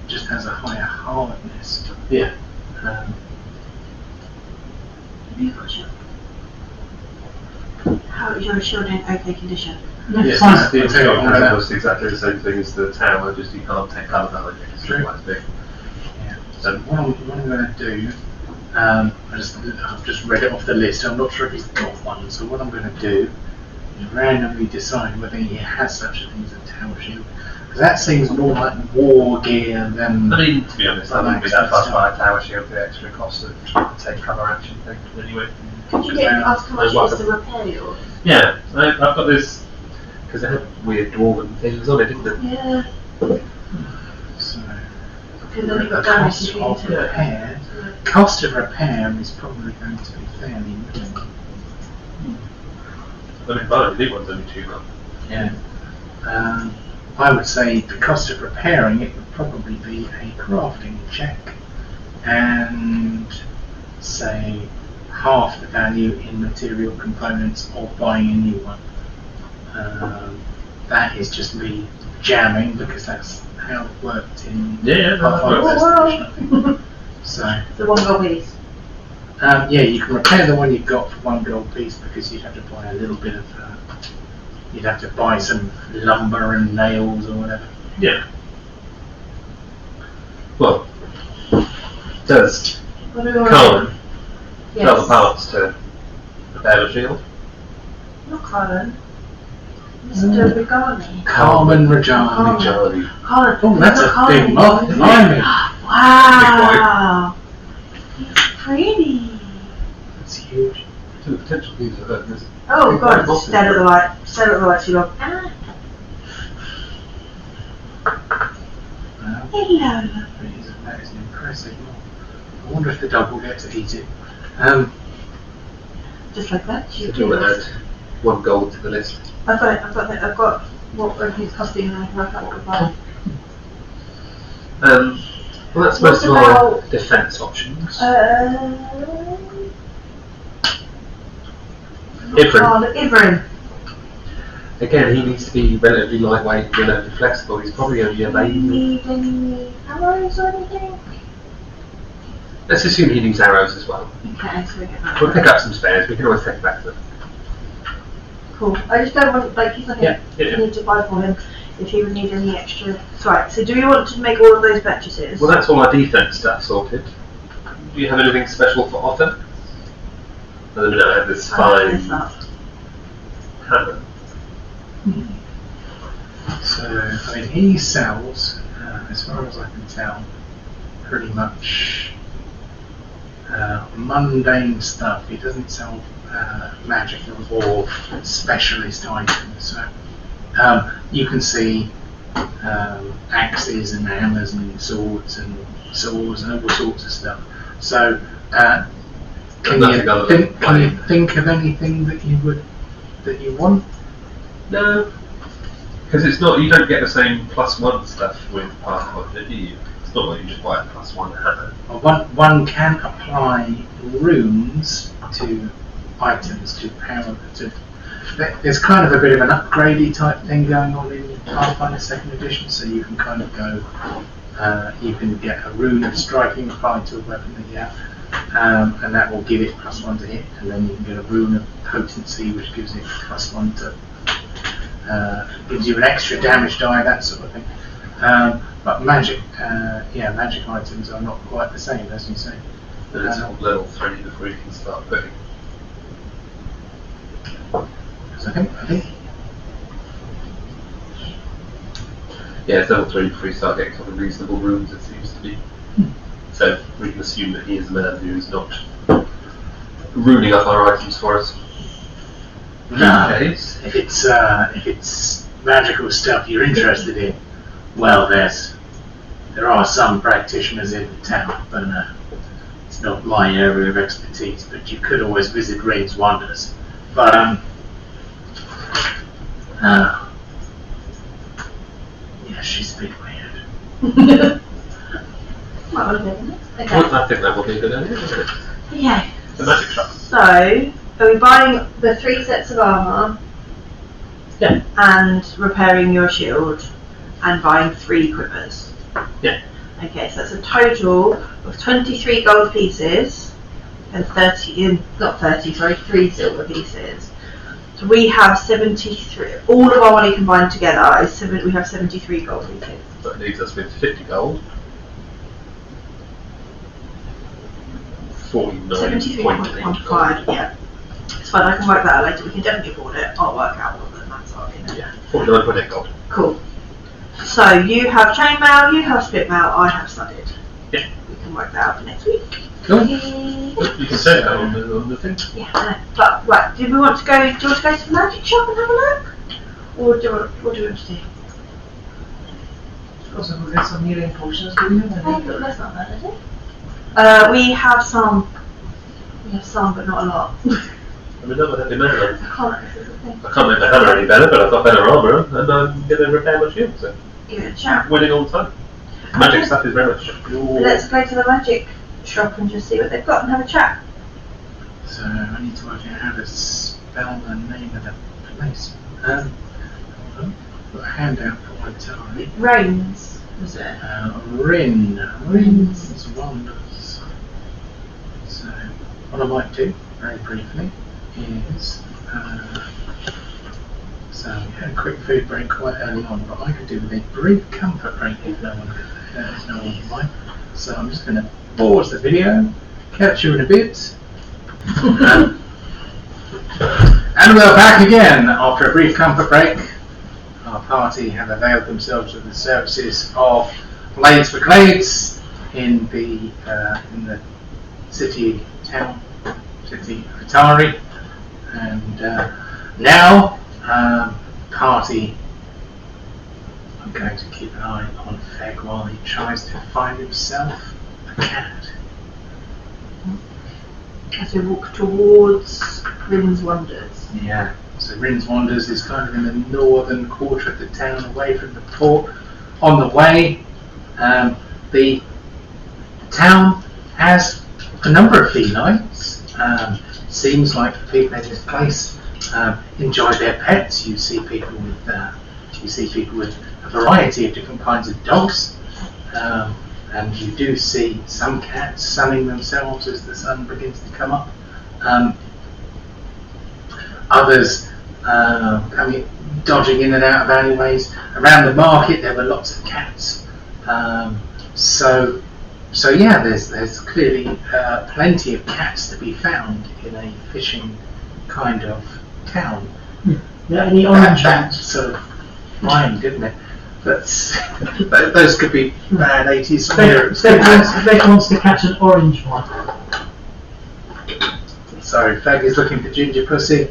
just has a higher hardness. Yeah. Have you got a shield? How is your shield in okay condition? Yes, Fine. the Okay, shop yeah. was exactly the same thing as the tower, just you can't take colour value. It's True. quite big. So what I'm going to do, I've just read it off the list. I'm not sure if he's got one. So what I'm going to do is randomly decide whether he has such a thing as a tower shield. Because that seems more like war gear than. I mean, to be honest, I wouldn't be that Relaxed fussed by a tower shield for the extra cost of take cover action thing. Anyway. Could you get ask how much it is to repair yours? Yeah, I've got this because it had weird dwarven things on it, didn't it? Yeah. So Because then you've the got damage cost if you of need to repair. Cost of repair is probably going to be fairly minimal. I mean, the new one's only 2 months. Yeah. I would say the cost of repairing it would probably be a crafting check and say half the value in material components or buying a new one. That is just me jamming because that's how it worked in Pathfinder Edition. So The 1 gold piece. yeah, you can repair the one you've got for 1 gold piece because you'd have to buy a little bit of. You'd have to buy some lumber and nails or whatever. Yeah. Well, does What do we want Carmen to tell the Yes. parts to repair the shield? Not Carmen. Mr. Regani. Carmen Rajani. Carmen. Charlie. Carmen. Oh, that's a Carmen. big moth. Blimey. Wow. Pretty. That's huge. To the potential user of it. Oh god, Big moth. stare at the light. Stare at the light, you go, ah, Wow. hello. That is an impressive moth. I wonder if the dog will get to eat it. Just like that. So do you want to add 1 gold to the list? I've got it, I've got what everything's costing and I can work out what we buy. Well, that's What most of our about- defence options. Ibram. Ibram. Again, he needs to be relatively lightweight, relatively flexible. He's probably only a Do you lady. need any arrows or anything? Let's assume he needs arrows as well. Okay, so we get that. We'll pick up some spares. We can always take it back to them. Cool. I just don't want, like, he's like Yeah, I yeah. need to buy for him if he would need any extra. Right, so do we want to make all of those purchases? Well, that's all our defence stuff sorted. Do you have anything special for Otter? At the minute, I have this I'll look this fine up. hammer. So, I mean, he sells, as far as I can tell, pretty much mundane stuff. He doesn't sell magical or specialist items. So, you can see axes and hammers and swords and saws and all sorts of stuff. So, can nothing other than you think of anything that you want? No, because it's not. You don't get the same +1 stuff with Pathfinder, do you? It's not like you just buy a +1 hammer. Well, one can apply runes to items to power. There's kind of a bit of an upgradey type thing going on in Pathfinder 2nd Edition, so you can kind of go. You can get a rune of striking applied to a weapon that you have, and that will give it +1 to hit, and then you can get a rune of potency, which gives it +1 to. Gives you an extra damage die, that sort of thing. But magic items are not quite the same, as you say. And it's all level 3 before you can start putting. Because I think Yeah, it's level 3 before you start getting some reasonable runes, it seems to be. So we can assume that he is a man who is not ruining up our items for us. No. Case. if it's magical stuff you're interested in, well, there are some practitioners in the town, but it's not my area of expertise. But you could always visit Rain's Wonders. But yeah, she's a bit weird. Might want to do it. Okay. Well, I think that will be a good idea, isn't it? Okay. The magic shop. So, are we buying the 3 sets of armour? Yeah. And repairing your shield and buying 3 equippers? Yeah. Okay, so that's a total of 23 gold pieces and 3 silver pieces. So we have 73. All of our money combined together is we have 73 gold pieces. That leaves us with 50 gold. 73.15, yeah. It's fine, I can work that out later. We can definitely afford it. I'll work out what the maths are in it. Yeah, 49.8 gold. Cool. So you have chainmail, you have split mail, I have studded. Yeah. We can work that out for next week. Cool. You can say that on the thing. Yeah, I know. But right, do you want to go to the magic shop and have a look? Or what do you want to do? Also, we'll get some healing potions, do we have any? That's not bad, is it? We have some, but not a lot. I'm another heavy man. I can't, this is the thing. I can't make the hammer any better, but I've got better armour, and I'm going to repair my shield, so Give it a chat. winning all the time. Magic stuff is very much your... Let's go to the magic shop and just see what they've got and have a chat. So I need to work out how to spell the name of the place. Hold on. Got a handout for Otari. Rains, was it? Rin's Wonders. So what I might do, very briefly, is so we had a quick food break quite early on, but I could do with a brief comfort break if no one would mind. So I'm just going to pause the video, catch you in a bit. And we're back again after a brief comfort break. Our party have availed themselves of the services of Blades for Glades in the city of Otari, and now party. I'm going to keep an eye on Feg while he tries to find himself a cat. As we walk towards Rin's Wonders. Yeah, so Rin's Wonders is kind of in the northern quarter of the town, away from the port. On the way, the town has a number of felines. Seems like the people in this place enjoy their pets. You see people with a variety of different kinds of dogs. And you do see some cats sunning themselves as the sun begins to come up. Others dodging in and out of alleyways. Around the market there were lots of cats. So yeah, there's clearly plenty of cats to be found in a fishing kind of town. Yeah, any orange That ones? sort of rhymed, didn't it? Those could be bad 80s lyrics. Beck wants to catch an orange one. Sorry, Fag is looking for ginger pussy.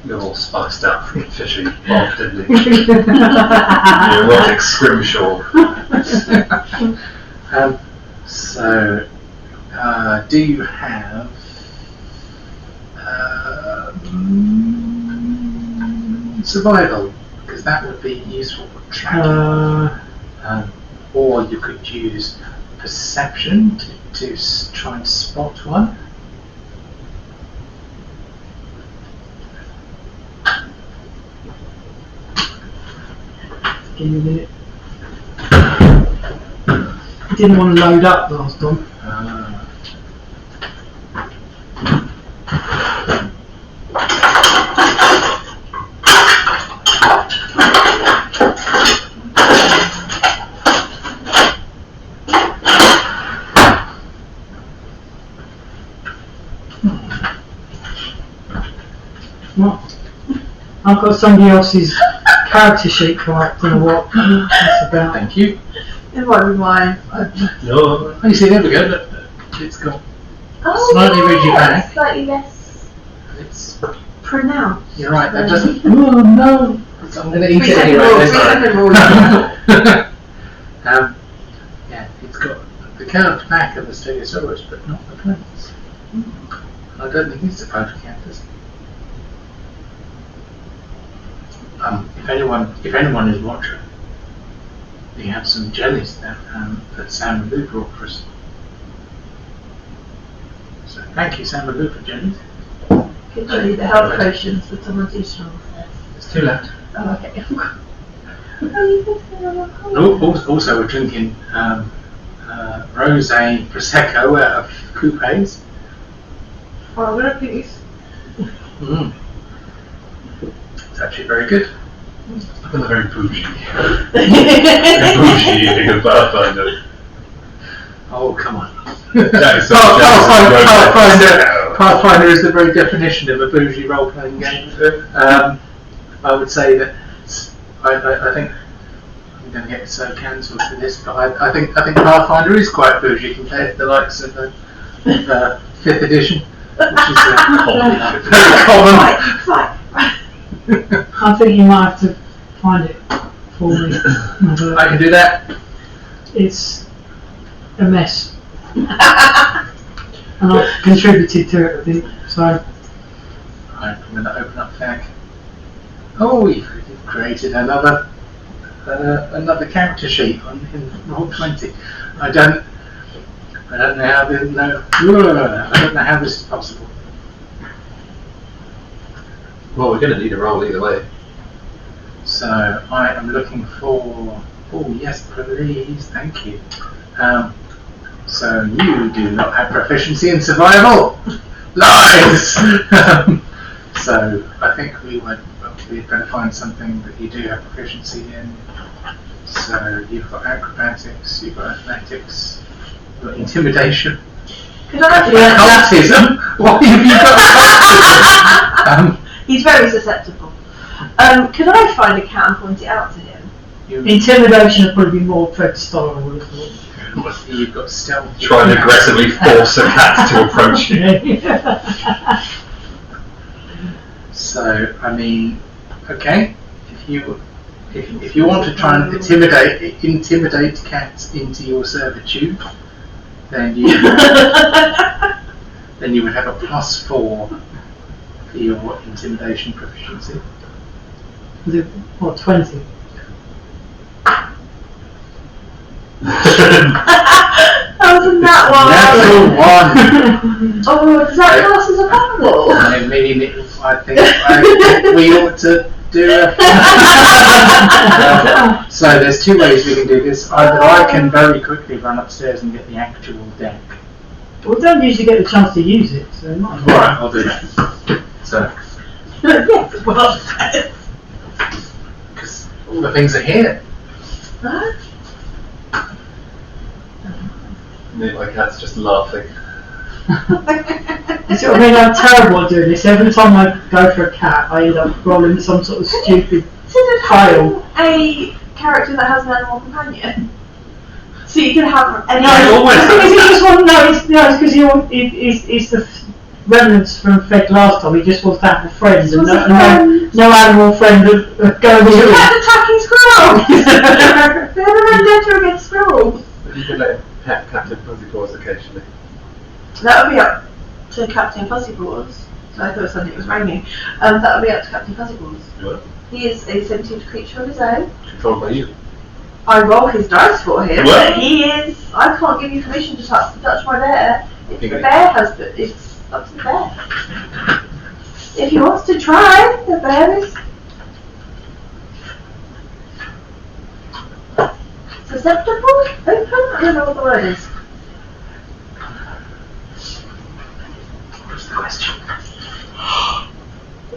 You're all spiced up from fishing off, didn't you? Your erotic scrimshaw. So, do you have survival? Because that would be useful for tracking. Or you could use perception to try and spot one. Give me a minute. It didn't want to load up last time. What? I've got somebody else's character sheet come up, don't know what that's about. Thank you. It might be mine. No. Oh, you see, there we go. Look, it's got Oh, slightly ridgy back. Slightly less It's, pronounced. you're right. That doesn't. Oh no! I'm going to eat it 3 second anyway. rule, don't 3 worry. second rule. Yeah, it's got the curved back of the Stegosaurus, but not the plates. I don't think it's a photocampus. If anyone is watching, we have some jellies that Sam and Lou brought for us. So thank you, Sam and Lou, for jellies. Could you do the health potions with some additional stuff? It's too late. Oh, okay. Also, we're drinking rosé prosecco out of coupes. Oh, I don't think he's. Mm. It's actually very good. I'm a very bougie. A bougie evening of Pathfinder. Oh, come on. That is so Pathfinder is the very definition of a bougie role-playing game. I would say that I think I'm going to get so cancelled for this, but I think Pathfinder is quite bougie compared to the likes of 5th edition, which is very common. Right. I think you might have to find it for me. I can do that. It's a mess. And I've contributed to it, I think. So, Right, I'm going to open up FAQ. Oh, we've created another character sheet in Roll20. I don't know how I don't know how this is possible. Well, we're going to need a roll either way. So I am looking for. Oh yes, please, thank you. So you do not have proficiency in survival. Lies. So I think we'd better find something that you do have proficiency in. So you've got acrobatics, you've got athletics, you've got intimidation. Could I Occultism? What have you got? He's very susceptible. Could I find a cat and point it out to him? intimidation would probably be more Fred style, I would have thought. You've got stealth. Try and aggressively force a cat to approach you. So, I mean, okay, if you want to try and intimidate cats into your servitude, then you would have a +4 for your intimidation proficiency. Was it, what, 20? Wasn't that one? Natural 1! Oh, does that class as a bubble? I mean, I think we ought to do a... So there's two ways we can do this. Either I can very quickly run upstairs and get the actual deck. We don't usually get the chance to use it, so it might be. Right, I'll do that. So, Yes, well said. because all the things are here. Huh? My cat's just laughing. You see what I mean? I'm terrible at doing this. Every time I go for a cat, I end up rolling some sort of stupid Considered fail. having a character that has an animal companion. So you can have any always The thing is, he just wants, it's because it's the remnants from Fed last time. He just wants to have a friend and no animal friend that goes You with him. can't attacking squirrels! They're a vendetta against squirrels. You can let him pet Captain Fuzzy Paws occasionally. That would be up to Captain Fuzzy Paws. So I thought suddenly it was raining. That would be up to Captain Fuzzy Paws. What? He is a sentient creature of his own. Controlled by you. I roll his dice for him, What? but he is. I can't give you permission to touch my bear. If the Okay. bear has, it's up to the bear. If he wants to try, the bear is susceptible, open. I don't know what the word is. What's the question?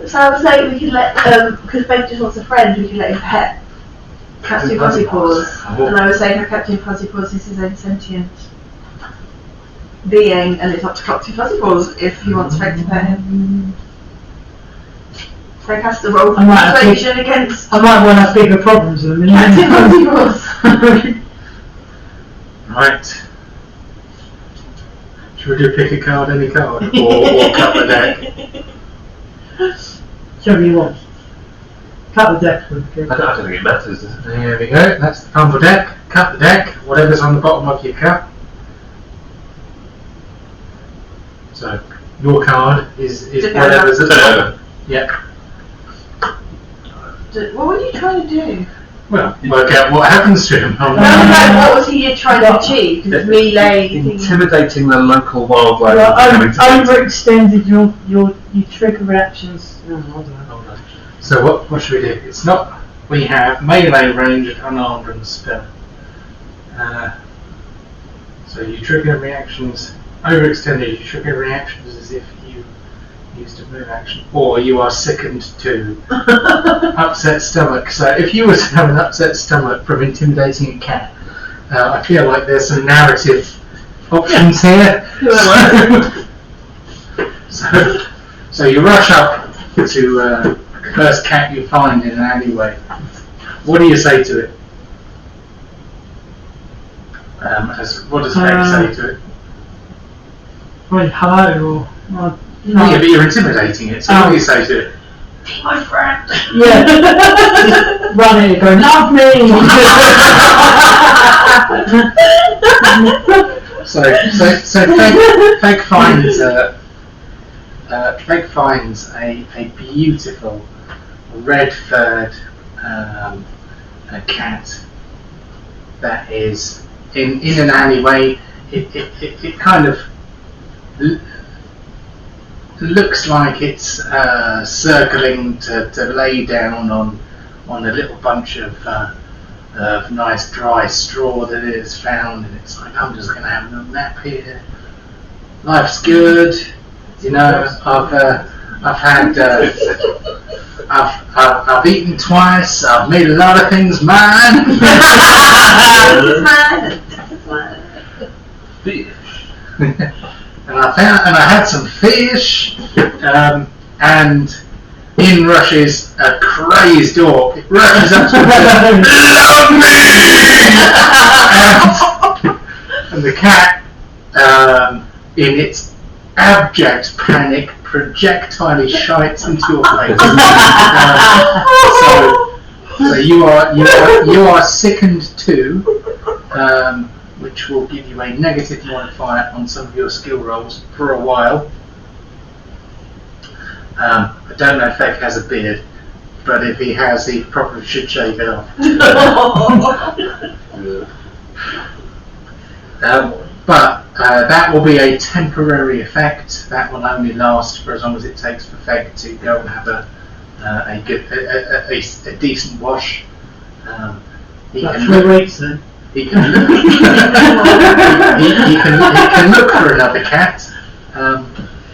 So I would say we could let, because Ben just wants a friend, we could let him pet Captain Fuzzy Paws. Oh. And I was saying that Captain Fuzzy Paws is his own sentient being, and it's up to Captain Fuzzy Paws if he wants Frank to pet him. Frank has to roll I might have to- persuasion against I might want to have bigger problems than a Captain Fuzzy minute. Paws. Right. Should we do pick a card, any card, or cut the deck? Whichever you want. Cut the deck would be good. I don't think it matters. Does it? There we go. That's the fumble deck. Cut the deck. Whatever's on the bottom of your cup. So your card is whatever's at the bottom. Yep. What were you trying to do? Well, work out what happens to him. No, what was he trying to achieve? 'Cause it's melee. Intimidating the local wildlife. You coming to overextended your trigger reactions. No, I don't know. So what should we do? It's not. We have melee, ranged, unarmed, and spell. So you trigger reactions overextended, you trigger reactions as if you used a move action, or you are sickened to upset stomach. So if you were to have an upset stomach from intimidating a cat, I feel like there's some narrative options here. So you rush up to the first cat you find in an alleyway. What do you say to it? What does Meg say to it? Well, hello, or Yeah, but you're intimidating it, so what do you say to it? Be my friend. yeah, just run it and go, love me. So Feg finds a beautiful red-furred a cat that is in an alleyway. It kind of looks like it's circling to lay down on a little bunch of nice dry straw that it has found, and it's like, I'm just going to have a nap here. Life's good, you know. I've eaten twice. I've made a lot of things mine. And I had some fish, and in rushes a crazed orc. It rushes up to me, love me! And the cat, in its abject panic, projectile shites into your face. So you are sickened too, which will give you a negative modifier on some of your skill rolls for a while. I don't know if Feg has a beard, but if he has, he probably should shave it off. But that will be a temporary effect. That will only last for as long as it takes for Feg to go and have a decent wash. He Like can 3 look, weeks then. he can look, he can look for another cat.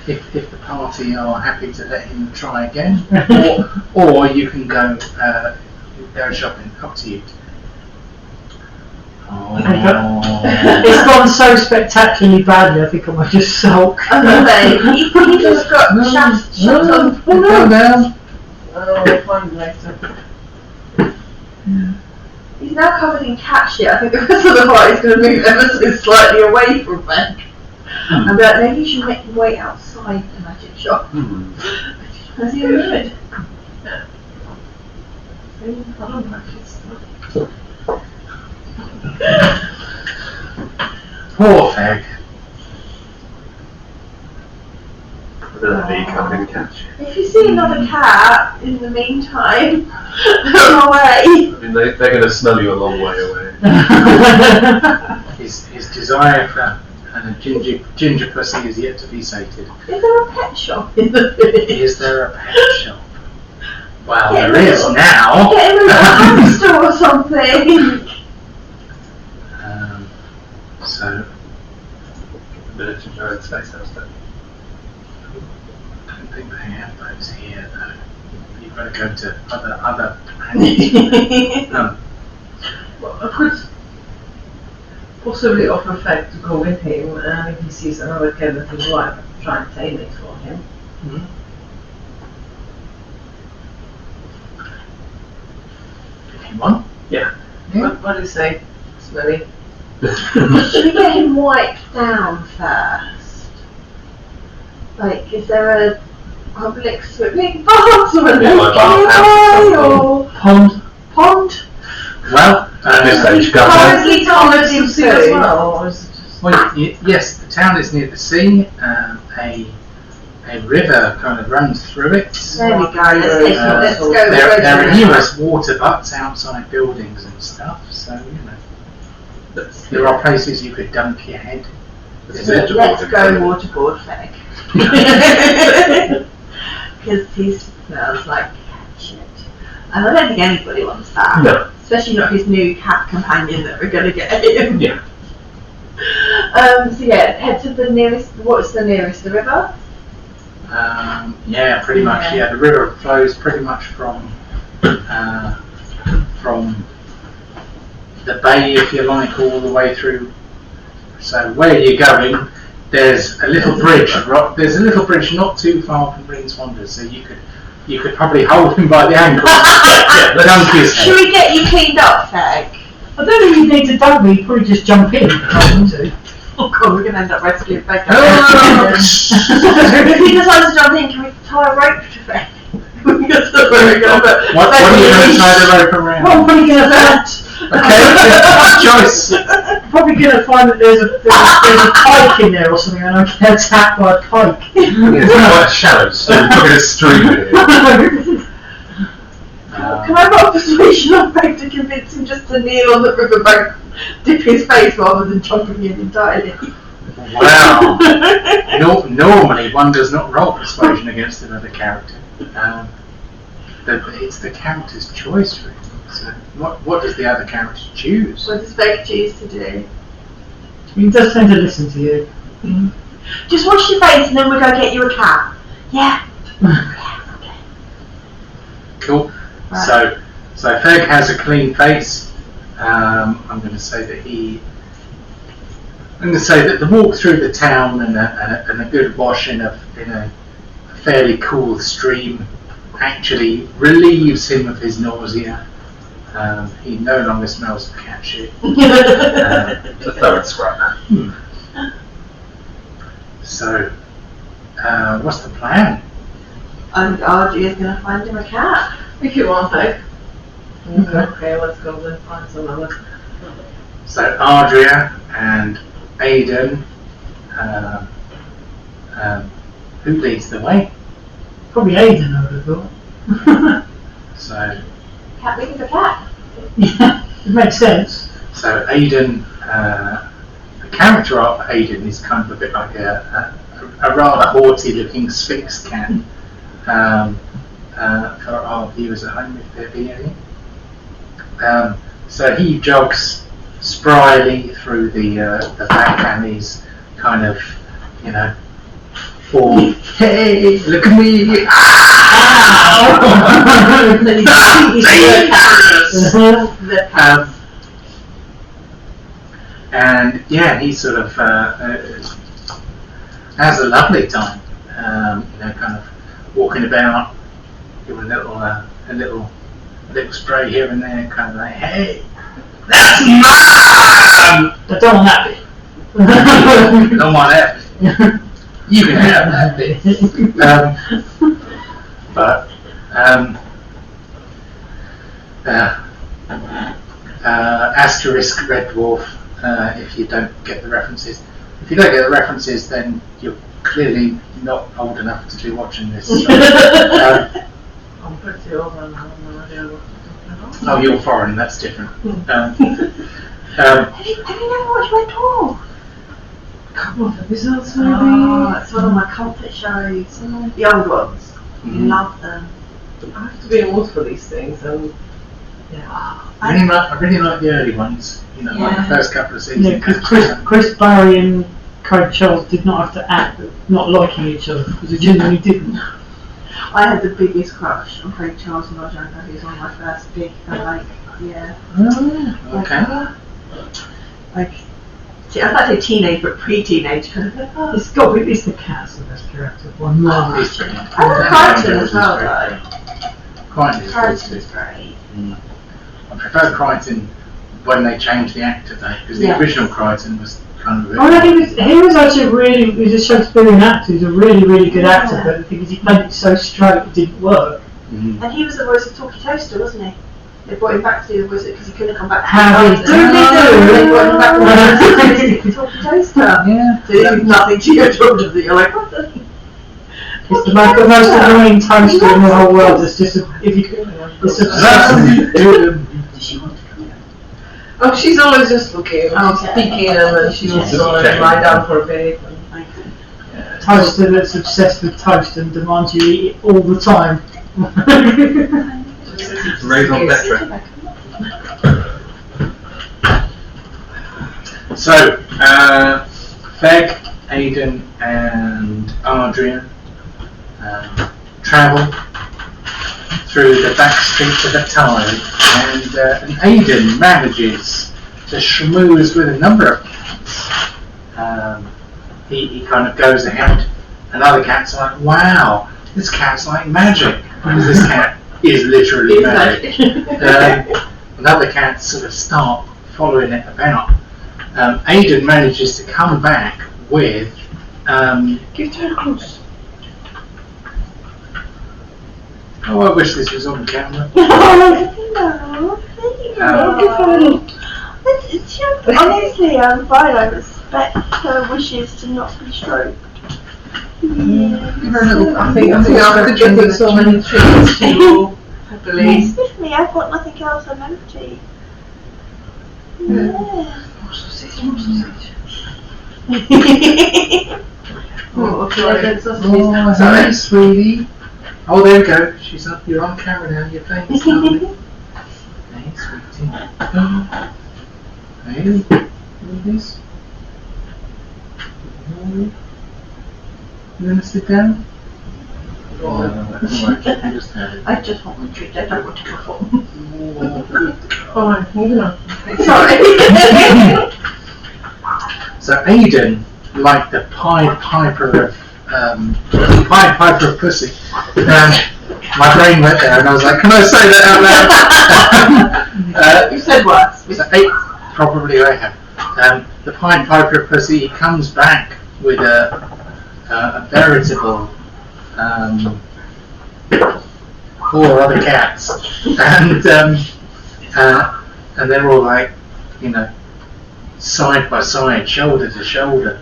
If the party are happy to let him try again, or you can go shopping. Up to you. It's gone so spectacularly badly, I think I might just sulk. I was going to say, he just got shot on. Go down. Oh, we'll find later. He's now covered in cat shit. I think the rest of the party is going to move ever so slightly away from Feg. And be like, maybe you should make him wait outside the magic shop. Has he good? Poor Feg. Be covered in cat shit. If you see another cat in the meantime, run away. I mean, they're going to smell you a long way away. His desire for ginger pussy is yet to be sated. Is there a pet shop in the village? Is there a pet shop? Well, Get there is now. Get him a hamster or something. So, Miniature giant space house then. I don't think they have those here though. You've got to go to other planets. Well, I could possibly offer Feg to go with him, and if he sees another cat that his wife, try and tame it for him. If you want. Yeah. What do you say, Smelly? Should we get him wiped down first? Like, is there a public swimming bath or a or pond? Well, At this stage, go How ahead. is he covered in As well, or is it just... well, yes, the town is near the sea. A river kind of runs through it. There we go. Let's go. There are numerous water butts outside buildings and stuff, so there are places you could dunk your head. Let's go waterboard Feg. Because he smells like cat shit. And I don't think anybody wants that. No. Especially not his new cat companion that we're going to get him. Yeah. So yeah, head to the nearest. What's the nearest? The river? Yeah, pretty much. Yeah, the river flows pretty much from the bay, if you like, all the way through. So where you're going, there's a little bridge. There's a little bridge not too far from Rin's Wonders, so you could probably hold him by the ankle. Dunk his head. Should we get you cleaned up, Feg? I don't think you need to dunk me, you probably just jump in. Oh god, we're going to end up rescuing Feg. Oh. If he decides to jump in, can we tie a rope to Feg? What are you going to tie the rope around? Well, I'm probably going to Okay, choice. probably going to find that there's a pike in there or something, and I get attacked by a pike. It's quite shallow, so we're not going to stream it. Can I roll persuasion on Feg to convince him just to kneel on the riverbank, dip his face rather than jumping in entirely? Wow. Normally one does not roll persuasion against another character. It's the character's choice, really. So what does the other character choose? What does Feg choose to do? He does tend to listen to you. Just wash your face and then we'll go get you a cat. Yeah. Cool. Right. So Feg has a clean face. I'm going to say that the walk through the town and a good wash in a fairly cool stream actually relieves him of his nausea. He no longer smells of cat shit. It's a thorough scrap now. So, what's the plan? I think RG is going to find him a cat. If you want, though. Okay, let's go then find some other. So Ardria and Aidan, who leads the way? Probably Aidan, I would have thought. So Cat leading the cat. Yeah, it makes sense. So Aidan, the character art for Aidan is kind of a bit like a rather haughty-looking Sphinx cat. For our viewers at home, if there be any. So he jogs spryly through the back alleys, kind of, for hey, look at me! And yeah, he sort of has a lovely time, kind of walking about, giving a little spray here and there, kind of like, hey, that's mine! I don't want that bit. Don't want that bit. You can have that bit. Asterisk Red Dwarf, if you don't get the references. If you don't get the references, then you're clearly not old enough to be watching this. So, I'm pretty old and I have no idea what you're talking about. oh, you're foreign, that's different. Have you never watched Red Dwarf? Couple of episodes maybe. Oh, it's one of my comfort shows. The old ones. Mhm. Love them. I have to be in mood for these things and I really like the early ones, like the first couple of seasons. Yeah, because Chris Barry and Craig Charles did not have to act not liking each other, because they genuinely didn't. I had the biggest crush on Craig Charles when I was younger. He was one of my first big, yeah. Okay. I thought say teenage, but pre-teenage kind of. Oh. It's got to be, at least the cat's the best character. One love. It's brilliant. I love Crichton as well, though. Crichton Crichton is is great. I prefer Crichton when they changed the actor though, because the original Crichton was kind of. Oh no, he was actually he was a Shakespearean actor. He was a really, really good actor, but the thing is, he played it so straight it didn't work. Mm-hmm. And he was the voice of Talkie Toaster, wasn't he? They brought him back to do the voice because he couldn't come back. How They brought him back to Talkie Toaster. Yeah. So this is nothing to your children that you're like, what the? It's the most annoying toaster in the whole world. It's just Does she want to come here? oh, she's always just looking. Oh, She's okay. speaking and then she wants to go and lie down for a bit. And, toaster that's obsessed with toast and demands you eat it all the time. Raison d'etre. So, Feg, Aidan, and Adria travel through the back streets of Otari, and Aidan manages to schmooze with a number of cats. He kind of goes ahead, and other cats are like, wow, this cat's like magic, because this cat is literally magic. And other cats sort of start following it about. Aidan manages to come back with Give her a cross. oh, I wish this was on camera. Honestly, I'm fine. I respect her wishes to not be stroked. I think after getting so many treats to your police. Excuse me, I've got nothing else. I'm empty. Yeah. Oh, okay. Oh, hello, sweetie. Oh, there we go. You're on camera now. You're famous, lovely. Hey, sweetie. Hey, look at this. You want to sit down? Oh, no, just have it. I just want my treat. I don't want to go home. Oh, good. Alright, moving on. Sorry. So Aidan, like the Pied Piper of pussy, my brain went there and I was like, can I say that out loud? You said worse. So probably I have. The Pied Piper of pussy, he comes back with a veritable 4 other cats, and they're all like, you know, side by side, shoulder to shoulder,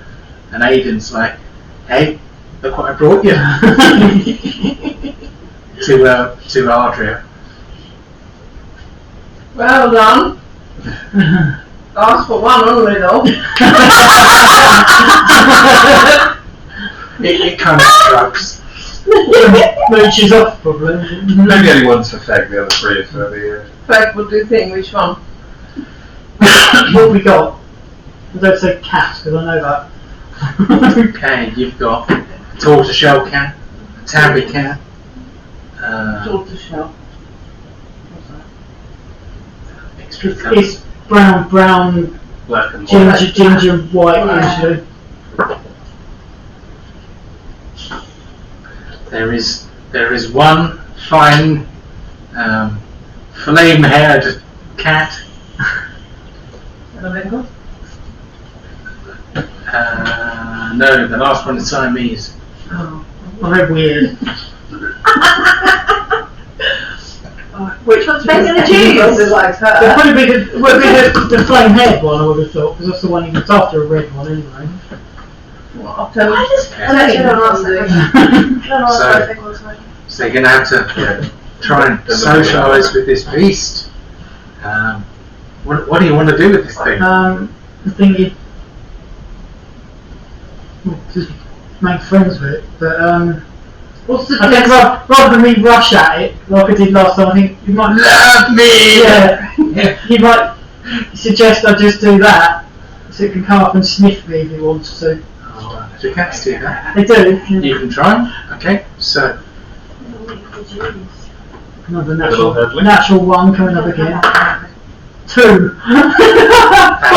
and Aidan's like, hey, look what I brought you. to Adria. Well done. Ask for one only though. It kind of shrugs. Mooches off, probably. Maybe only one's for Feg, the other 3 are for the... Fact, what do you think? Which one? What have we got? I don't say cat, because I know that. Okay, you've got a tortoiseshell cat, a tabby cat, Tortoiseshell. What's that? extra colours. It's brown, Black and white. ginger, white usually. There is one fine flame-haired cat. Flamingo? No, the last one is Siamese. Oh. Oh, they're weird. Which one's better than Judy's? Like They'll her. probably be the flame haired one, I would have thought, because that's the one he gets after a red one anyway. I'll tell I you. just Yeah. I actually don't know what So- I think was right. So you're going to have to try and socialise with this beast. What do you want to do with this thing? The thing is, just make friends with it, but What's the I think rather than me rush at it, like I did last time, I think you might Love me! yeah, you might suggest I just do that, so it can come up and sniff me if he wants to. Oh, do cats do that? They do. You can try. Okay, so Another Little Headley. natural one coming up again. 2.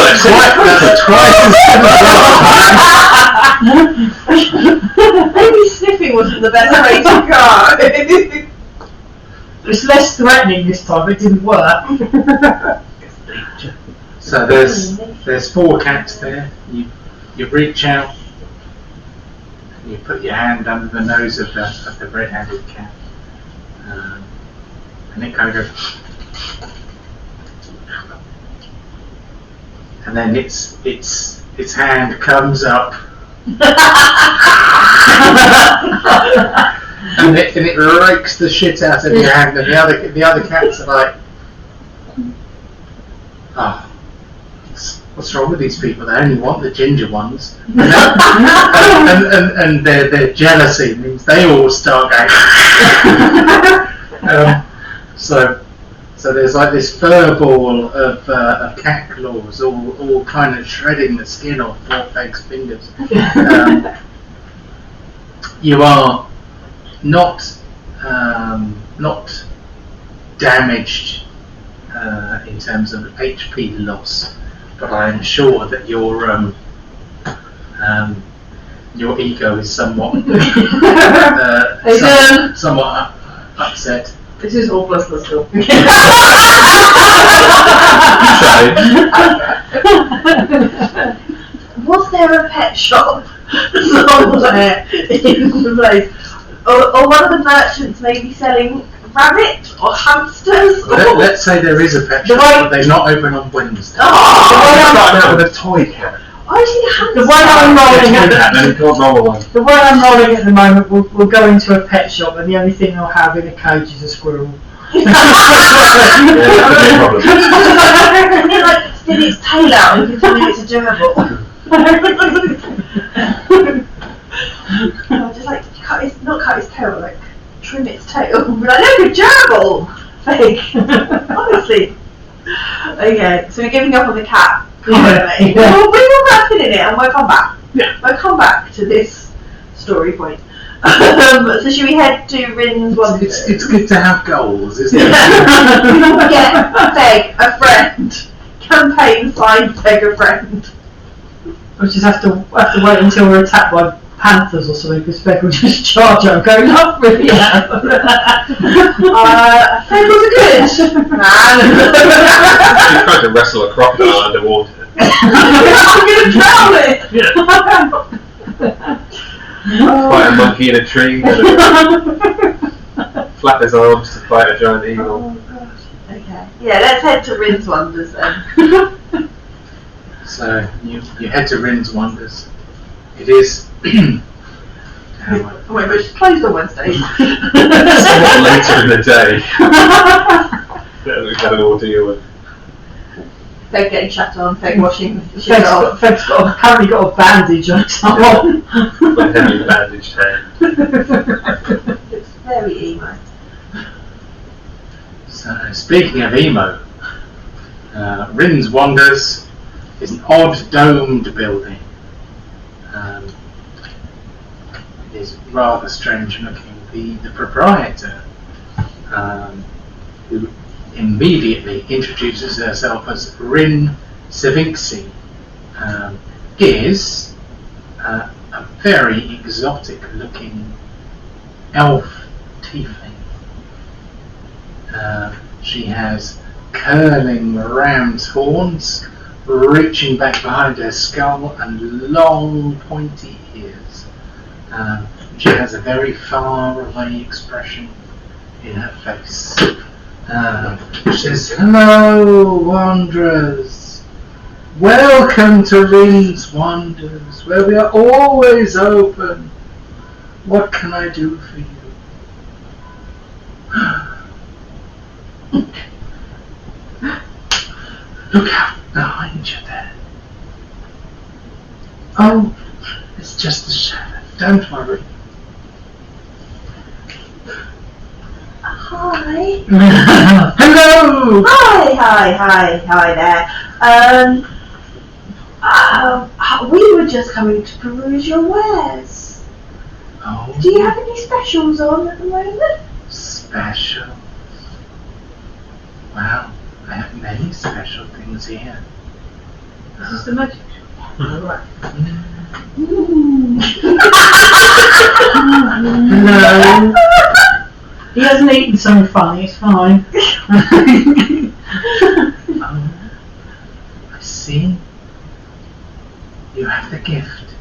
that's twice Maybe sniffing wasn't the best way to go. It's less threatening this time. It didn't work. So there's 4 cats there. You reach out. You put your hand under the nose of the red-handed cat, and it kind of goes, and then its hand comes up, and it rakes the shit out of your hand, and the other cats are like, oh. What's wrong with these people? They only want the ginger ones, and their jealousy means they all start going. So So there's like this fur ball of cat claws, all kind of shredding the skin off Forfeg's fingers. You are not damaged in terms of HP loss, but I am sure that your ego is somewhat somewhat upset. This is all plus still. Was there a pet shop somewhere in the place? Or one of the merchants maybe selling rabbits or hamsters? Let's say there is a pet shop, but they're not open on Wednesday. Starting out with a toy cat. I see The one I'm rolling at the moment will go into a pet shop, and the only thing they'll have in a cage is a squirrel. And it like spin its tail out and pretend it's a gerbil. Just like not cut its tail, like trim its tail. But I look a gerbil. Fake. Honestly. Okay, so we're giving up on the cat. Yeah. Well, we will wrap it in it and we'll come back. Yeah. We'll come back to this story point. So should we head to Rin's Wonders? It's good to have goals, isn't it? Get beg a friend. Campaign signed beg a friend. We just have to wait until we're attacked by panthers or something, because Feg will just charge out and go, not really. Feg was a good man. She tried to wrestle a crocodile underwater. I'm going to drown it. Fight a monkey in a tree. Flap his arms to fight a giant eagle. Oh gosh. Okay. Yeah, let's head to Rin's Wonders then. So you head to Rin's Wonders. It is. Wait, but she's closed on Wednesdays. Somewhat later in the day. That we've had an ordeal with. Feg getting shat on, Feg washing the shit off. Feg's apparently got a bandage on someone. With a heavy bandaged hand. It's very emo. So speaking of emo, Rin's Wonders is an odd domed building. It is rather strange looking. The proprietor, who immediately introduces herself as Rin Savinksi, is a very exotic looking elf tiefling. She has curling ram's horns reaching back behind her skull and long pointy ears. She has a very far away expression in her face. She says, "Hello, wanderers. Welcome to Rin's Wonders, where we are always open. What can I do for you?" Look out behind you there. Oh, it's just a shadow. Don't worry. Hi. Hello! Hi there. We were just coming to peruse your wares. Oh, Do you have any specials on at the moment? special. Wow, I have many special things here. This is the magic. Alright. Hello. He hasn't eaten something funny, it's fine. Oh, I see. You have the gift.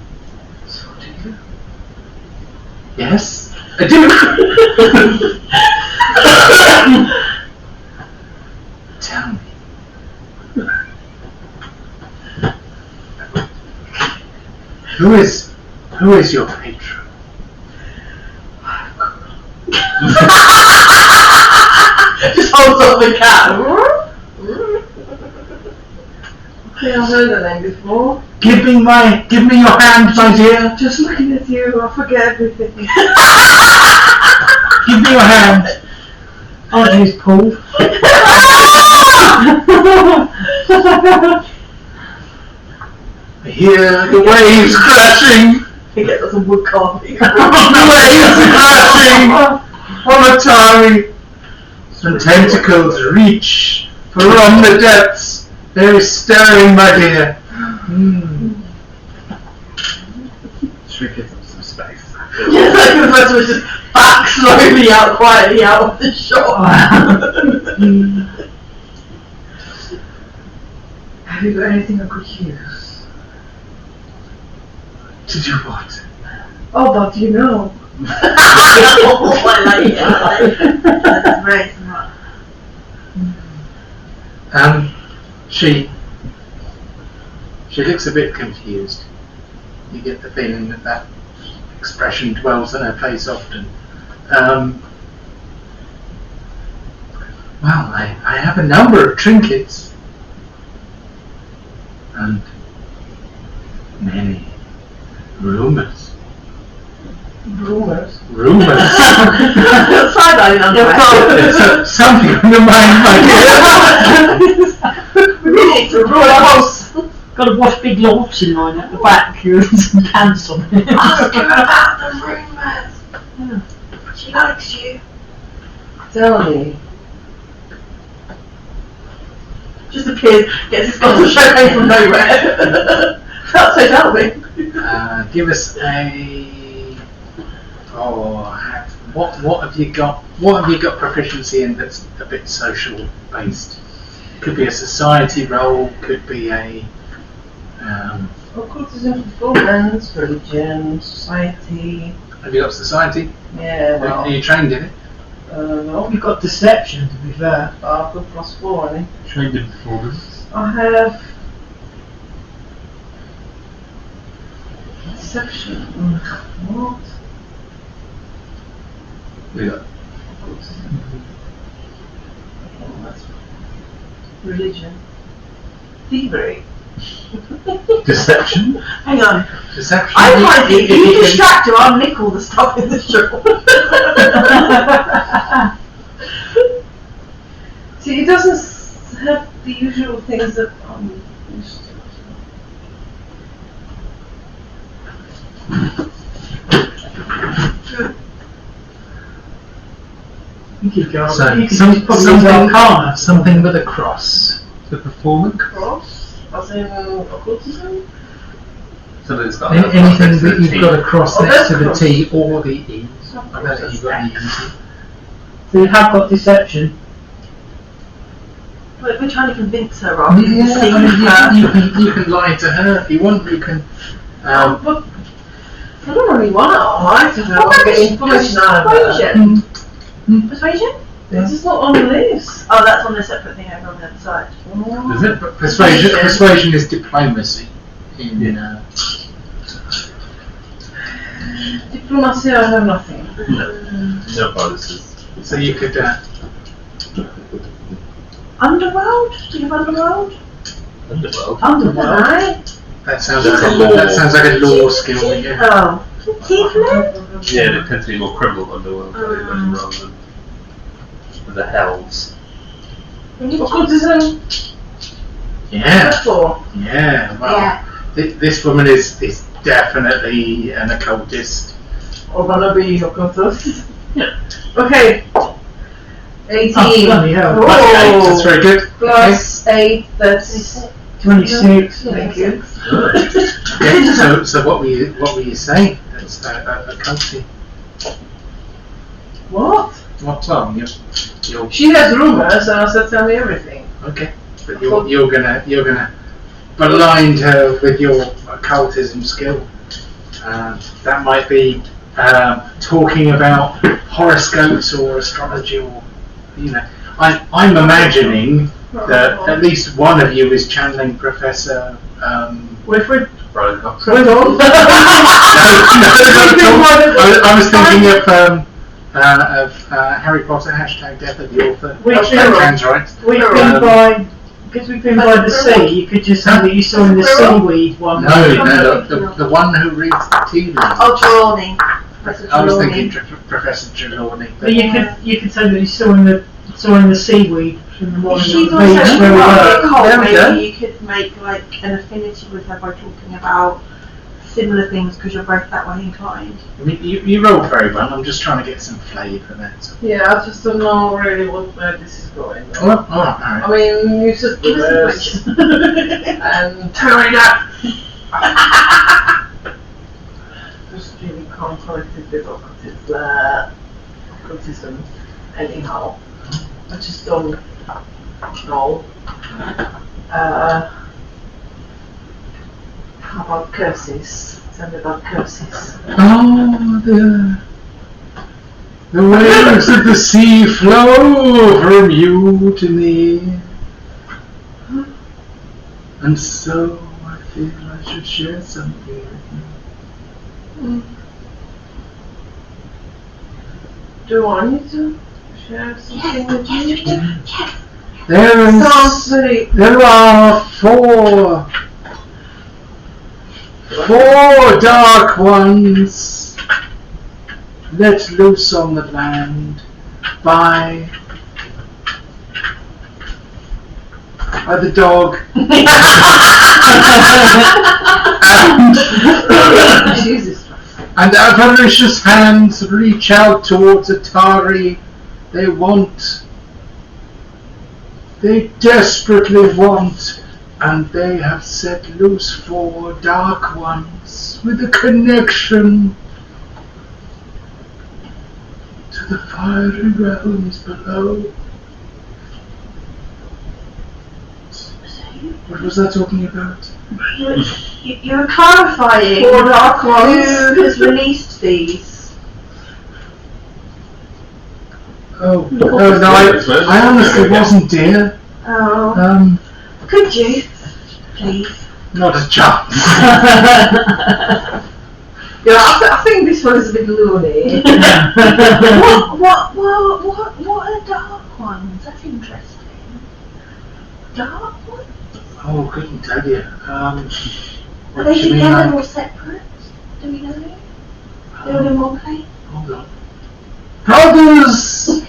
So do you? Yes, I do. Tell me. Who is your patron? Just holds up the cat. Yeah, I've heard that name before. Give me your hand, my dear. Just looking at you, I forget everything. Give me your hand. Aren't you Paul? I hear the waves crashing. He gets us a wood carving. The waves crashing on Otari. And tentacles reach from the depths. There is stirring, my dear. Should we give them some space? Yes, like the person was just back slowly out, quietly out of the shop. Have you got anything I could use? To do what? Oh, but you know. I like it. That's very smart. She looks a bit confused. You get the feeling that expression dwells on her face often. Well, I have a number of trinkets. And many rumors. Rumors. Side-eyeing on Something on your mind, my dear. We really need to rule our house. Got to wash big lots in line at the back with some pants on it. Ask her about the rumours. She likes you. Tell me. Just appears, gets his gun to show came from nowhere. That's so tell me. Give us a. What have you got? What have you got proficiency in that's a bit social based? Could be a society role. Could be a. Occultism, performance, religion, society. Have you got society? Yeah, well. Are you trained in it? No. You've got deception, to be fair. I've got +4 on it. Trained in performance. I have deception. What? We got Oh, that's religion. Thievery. Deception. Hang on. Deception. I find if you distract her, I'll nick all the stuff in the shop. See, it doesn't have the usual things that I'm used to. You could go. So, You could just probably use Arcana. something with a cross. the performance. Cross? As in occultism? Something that's got Anything that you've got a cross Oh, next to the that's T or the E. I don't think you've got any E. So you have got deception. We're trying to convince her rather than Yeah, deceive I mean, her. you can lie to her if you want. You can. But I don't really want to lie to her. I want to get information out of her. Persuasion? Persuasion? It's just not on the list. Oh, that's on a separate thing over on the other side. Is it? But persuasion is diplomacy. In Diplomacy, I have nothing. No bonuses. so you could. Underworld? Do you have Underworld? Underworld. Underworld? That sounds It's like a law. that sounds like a law skill. Yeah. Oh. Tiefling? Yeah, it tends to be more criminal underworld rather than the hells. Occultism? Yeah. For? Yeah. Well, Yeah. this woman is definitely an occultist. Or gonna be occultist? Okay. 18. Oh, bloody hell. Oh. Okay, that's very good. Plus 8, that's 26. Thank you. Okay, so what were you saying? That's occulty. What? What? Well, you're She has rumors and I said tell me everything. okay, but you're gonna blind her with your occultism skill. That might be talking about horoscopes or astrology, or I'm imagining that at least one of you is channeling Professor. Wilfred? Brian Cox. Hold on. I was thinking of Harry Potter # Death of the Author. Sounds right. Because we've been by the sea, you could just say that you saw in the seaweed one. No, the one who reads the tea leaves. Oh, Trelawney. I was thinking Professor Trelawney. But you could say that you saw in the So in the seaweed in the morning If she's on the also beach where we were. cold, There we go. maybe you could make like an affinity with her by talking about similar things because you're both that way inclined. I mean, you rolled very well. I'm just trying to get some flavour there. So. Yeah, I just don't know really where this is going. Oh, alright. I mean, you just Give us reverse and turn it up. Just really can't connect it with occultism anyhow. I just don't know. How about curses? Tell me about curses. Oh, the waves of the sea flow from you to me. And so I feel I should share something with you. Do I need to share something with you? Sounds very There are four dark ones let loose on the land by the dog. Jesus. And avaricious hands reach out towards Otari. They desperately want, and they have set loose 4 dark ones with a connection to the fiery realms below. What was I talking about? You're clarifying 4 dark ones. who has released these. Oh, no, I honestly wasn't, dear. Oh, could you, please? Not a chance. Yeah, I think this one is a bit loony. What are dark ones? That's interesting. Dark ones? Oh, couldn't tell you. Are What they do you mean, together like- or separate? Do we know? They're all in one place? Hold on. Brothers!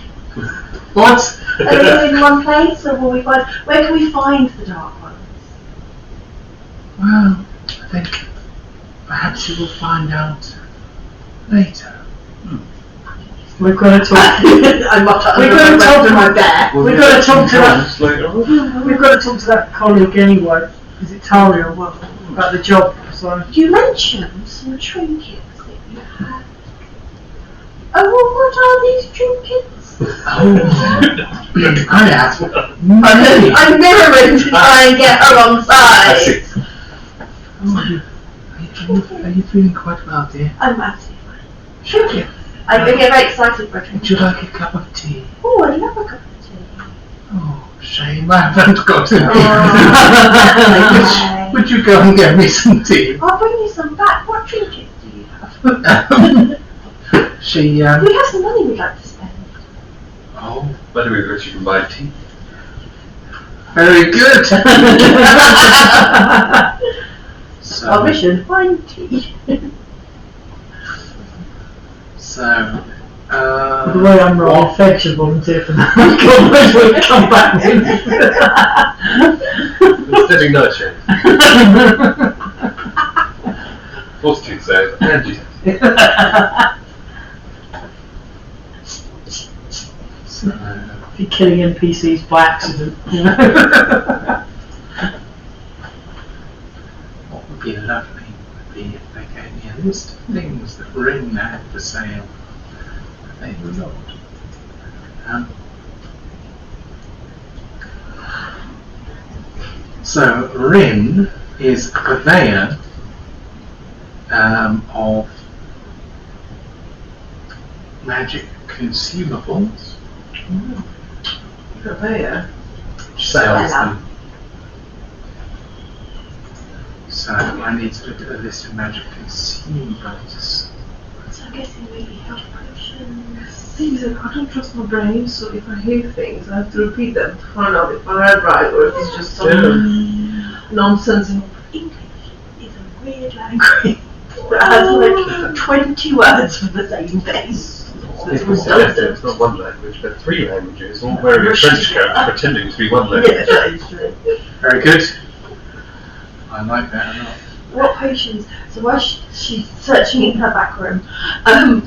What? Are they all in one place, or will we find? Where can we find the dark ones? Well, I think perhaps you will find out later. We've got to talk. I'm not. We've got to talk to my bear. We've got to talk to that. later on. We've got to talk to that colleague anyway. Is it Tari or what? About the job. So You mentioned some trinkets that you had. Oh, well, what are these trinkets? Oh, I have many. I'm mirroring to try and get her on side. Oh, are you feeling quite well, dear? I'm absolutely fine. Trinkets. I get very excited for a Would trinket. you like a cup of tea? Oh, I love a cup of tea. Oh, shame I haven't got any. Oh. Would you go and get me some tea? I'll bring you some back. What trinkets do you have? She, We have some money we'd like to spend. oh, Whether we rich, you can buy tea. very good. So, Our mission, find tea. so, the way I'm wrong, Fed should volunteer for that. God knows when we come back. It's doing no shame. Fortitude save and you. Be killing NPCs by accident, you know. What would be lovely would be if they gave me a list of things that Rin had for sale. But they were not. So Rin is a purveyor of magic consumables. Purveyor. Sells them. So I need to look at the list of magic consumables. So I'm guessing maybe health potions. Things that I don't trust my brain, so if I hear things, I have to repeat them to find out if I heard right or if it's just some nonsense. English is a weird language. It has like 20 words for the same thing. So it's People say it's not one language, but 3 languages, all wearing a French coat, pretending to be one language. Yeah, that is true. Very good. I like that a lot. What potions? So while she's searching in her back room, I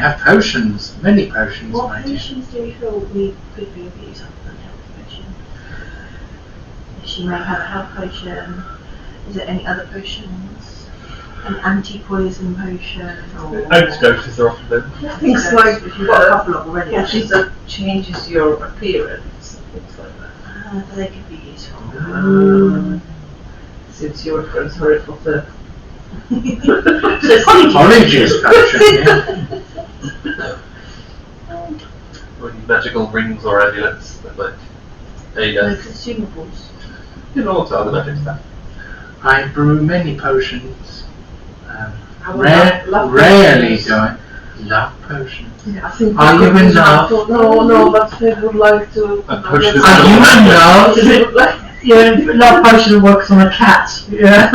have potions, many potions, what my dear. potions do you feel we could be of use other than health potion? She may have a health potion. Is there any other potions? An anti-poison potion or Antidotes are often them. Things like you've got a couple of already. potions that changes your appearance, things like that. But they could be useful. Since your friends Harry Potter. Oranges potion, Or any magical rings or amulets that might aid No us. consumables. You know what are the magic stuff? I brew many potions. I would love Rarely potions. do I love potions. I think Are you in love? No, but I would like to. A potion is Are you in love? Is it yeah, love potion that works on a cat? Yeah.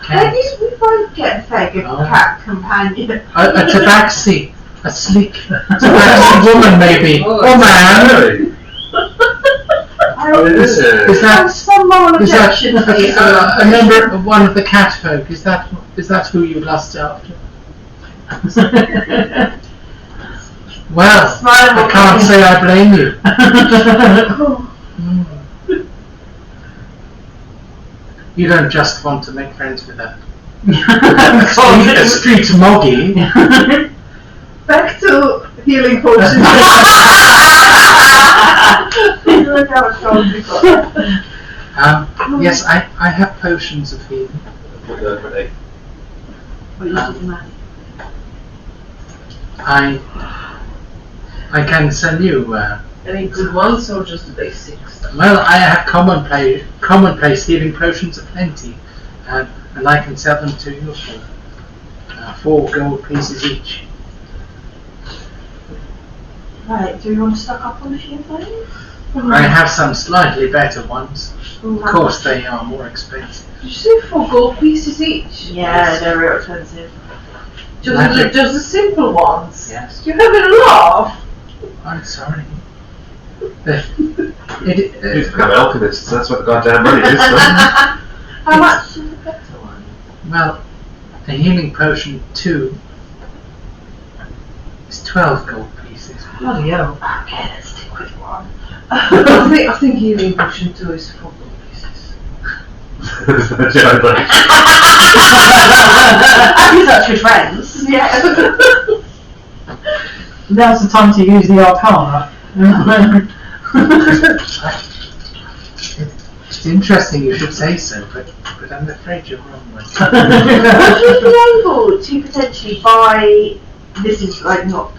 Maybe we both get a fair good Oh. cat companion. A tabaxi, a sleek tabaxi woman maybe, or man. Really? Is that some moral is that objection for you? a member of one of the cat folk? Is that who you lust after? Well, I can't say I blame you. Mm. You don't just want to make friends with a street moggy. Back to healing potions. Yes, I have potions of healing. What you did, man. I can send you. Any good ones or just the basics? Well, I have commonplace healing potions aplenty, and I can sell them to you for 4 gold pieces each. Right, do you want to stock up on a few things? I have some slightly better ones. Of course, they are more expensive. Did you say 4 gold pieces each? Yeah, they're real expensive. Just the simple ones? Yes. You having a laugh? I'm sorry. He's become alchemists, that's what the goddamn money is. How much is the better one? Well, a healing potion 2 is 12 gold pieces. Bloody hell. Okay, let's stick with one. I think healing potion 2 is 4 gold pieces. Jedi money. And you're such good friends. Yeah. Now's the time to use the Arcana. It's interesting you should say so, but I'm afraid you're wrong. Would you be able to potentially buy, this is like not,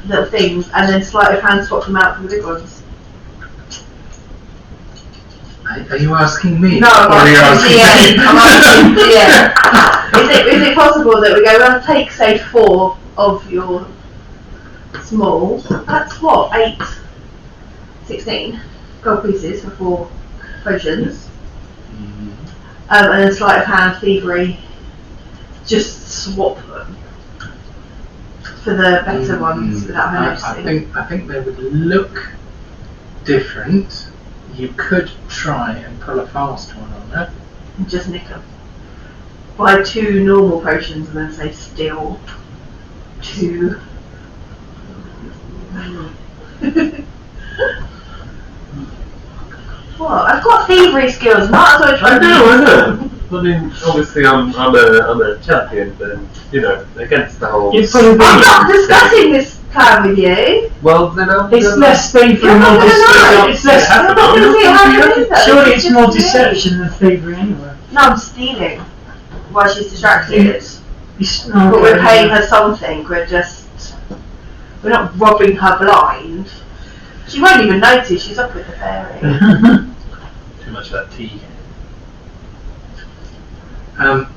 little things, and then sleight of hand swap them out for the big ones? Are you asking me? No, I'm Or are you asking asking I'm asking Is it possible that we go, well, take say 4 of your small, that's what, 16 gold pieces for 4 potions, and then sleight of hand thievery, just swap them for the better ones without her noticing. I think they would look different. You could try and pull a fast one on her. And just nick them. Buy 2 normal potions and then say steal 2. What? I've got thievery skills, might as well try. I know. I mean, obviously I'm a champion, but you know, against the whole. It's probably I'm not discussing this plan with you. Well, then it's less thievery, You're not more gonna know. deception. It's less. I'm not going to see how you do that. Surely It's it's more just me. deception than thievery anyway. No, I'm stealing while she's distracted. It's, But we're paying her something. We're not robbing her blind. She won't even notice. She's up with the fairy. Too much of that tea.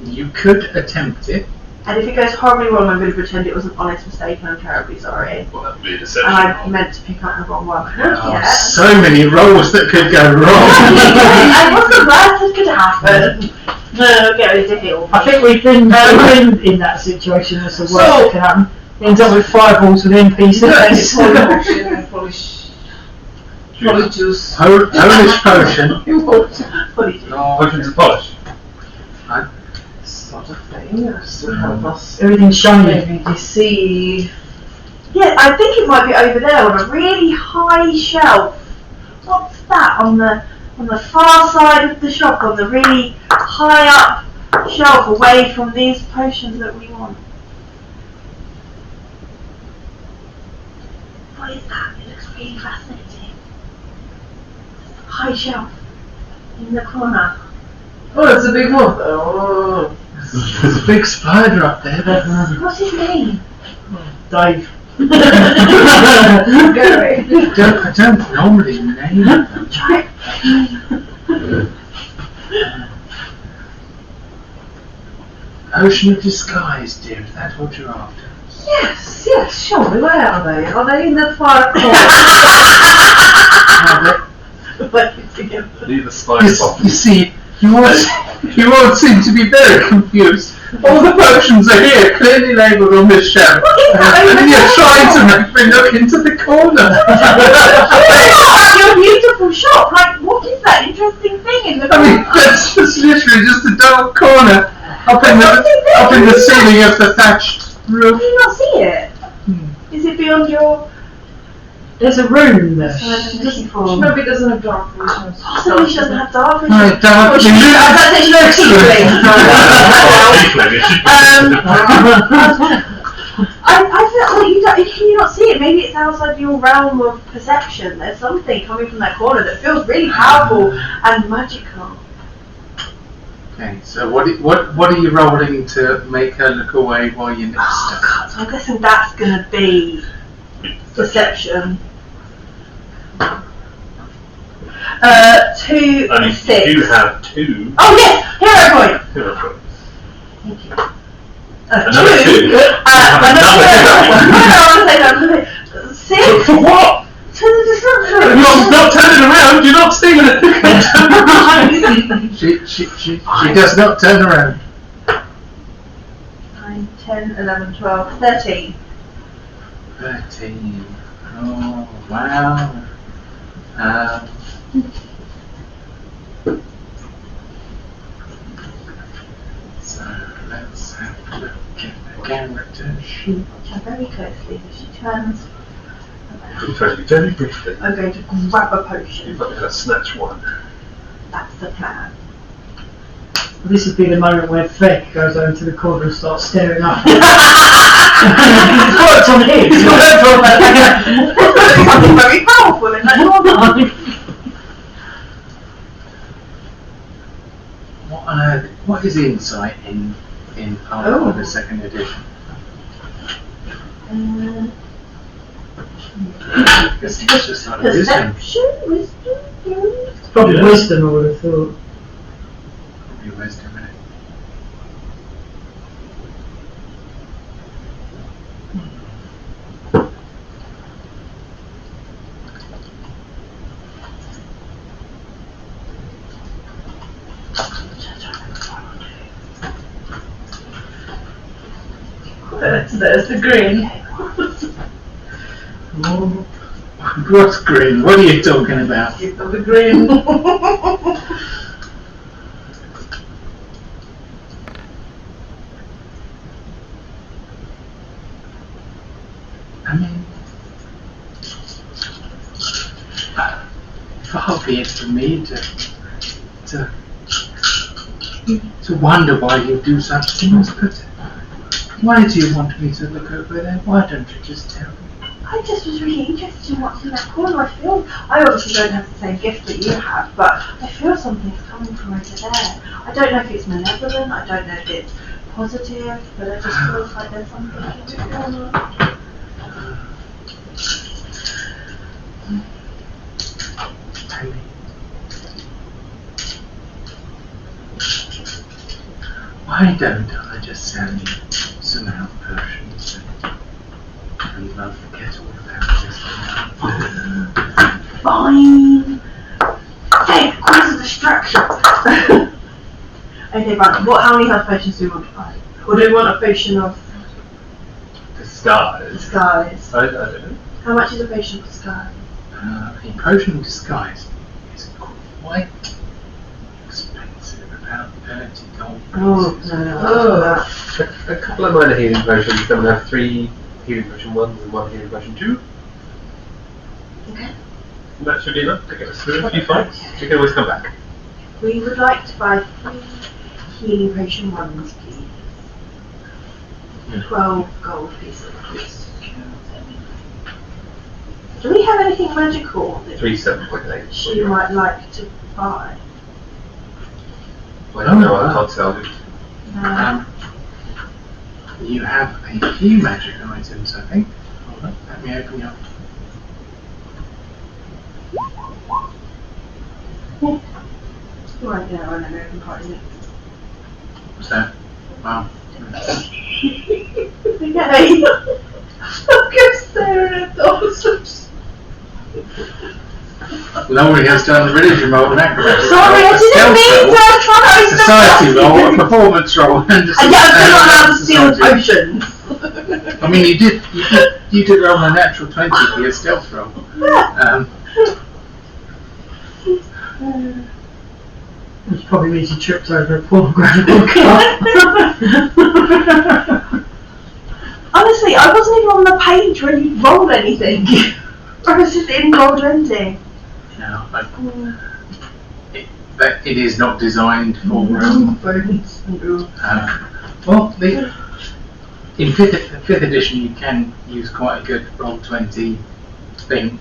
You could attempt it. And if it goes horribly wrong, I'm going to pretend it was an honest mistake and I'm terribly sorry. Well, that would be a And deception. I meant to pick up the wrong one. Yeah. So many rolls that could go wrong. And what's the worst that could happen? No, get ready to heal. I think we've been in that situation. That's the worst that can happen. Ends up with fireballs with NPCs. Polish juice. Polish potion. Potions of polish. Sort of thing. To help us. Everything's shiny. Maybe deceive. Yeah, I think it might be over there on a really high shelf. What's that on the far side of the shop, on the really high up shelf, away from these potions that we want? What is that? It looks really fascinating. High shelf in the corner. Oh, it's a big one. Oh. There's a big spider up there. What's his name? Dave. Gary. I don't normally name them. Try it. Potion of disguise, dear. Is that what you're after? Yes, surely. Where are they? Are they in the far corner? Leave the spider box. You see, you all seem to be very confused. All the potions are here, clearly labelled on this shelf. And you're trying to make me look into the corner. Your beautiful shop. Like, what is that interesting thing in the I corner? mean, that's just literally just a dark corner up in the ceiling of the thatched roof. Do you not see it? Is it beyond your... There's a room there. Maybe doesn't have dark vision. Possibly she doesn't have dark vision. Right, dark Or she vision. I was going to say she looks I feel like can you not see it? Maybe it's outside your realm of perception. There's something coming from that corner that feels really powerful and magical. Okay, so what are you rolling to make her look away while you nip Oh stuff? god, so I'm guessing that's going to be perception. 2 Only and 6. you have 2. Oh yes, hero point. Hero points. Thank you. Another 2. Another 6. For what? To the destruction. You're not turning around. You're not stealing it. She does not turn around. 9, 10, 11, 12, 13. 13. Oh, wow. So let's have a look at the character sheet. Watch her very closely as she turns. Very briefly. I'm going to grab a potion. You've got to snatch one. That's the plan. This would be the moment where Feck goes over to the corner and starts staring up. It's worked on him. It's worked on There's something very powerful in that corner. What is insight in Pathfinder the second edition? Because it's just not a wisdom. Perception, wisdom. It's probably wisdom, I would have thought. Probably wisdom, isn't it? There's the green. What's green? What are you talking about? Give them the green. I mean, far be it from me to wonder why you do such things, but why do you want me to look over there? Why don't you just tell me? I just was really interested in what's in that corner. I obviously don't have the same gift that you have, but I feel something's coming from over there. I don't know if it's malevolent, I don't know if it's positive, but it just feels like there's something in the corner. Maybe. Why don't I just sell you some health potions and love forget all about this now? Fine. Okay, cause a distraction. Okay, right. How many health potions do we want to buy? Or do we want a potion of Disguise. disguise? I don't know. How much is a potion of disguise? A potion of disguise is quite expensive, about 30 gold pieces. No. A couple of minor healing potions, then we'll have 3 healing potion 1s and 1 healing potion 2. Okay. That should be enough to get us through a few fights. We can always come back. We would like to buy 3 healing potion 1s, please. 12 gold pieces, please. Do we have anything magical that 3 7.8. she might like to buy? I don't know, I can't sell it. You have a few magic items, I think. Hold on, let me open you up. Right now, I don't know if I'm part of it. What's that? Wow. Okay. I'm just staring at those. Laurie has done the religion roll and acrobatics. Sorry, I A didn't stealth mean roll, to try. Society roll, a performance roll, and a Yeah, I'm still not allowed to steal society. potions. I mean, you did roll a natural 20 for your stealth roll. Which probably means you tripped over a pornographic cup. Honestly, I wasn't even on the page when you rolled anything. I was just in roll 20. No, it is not designed for. Bonus. Well, in 5th edition, you can use quite a good roll 20 thing.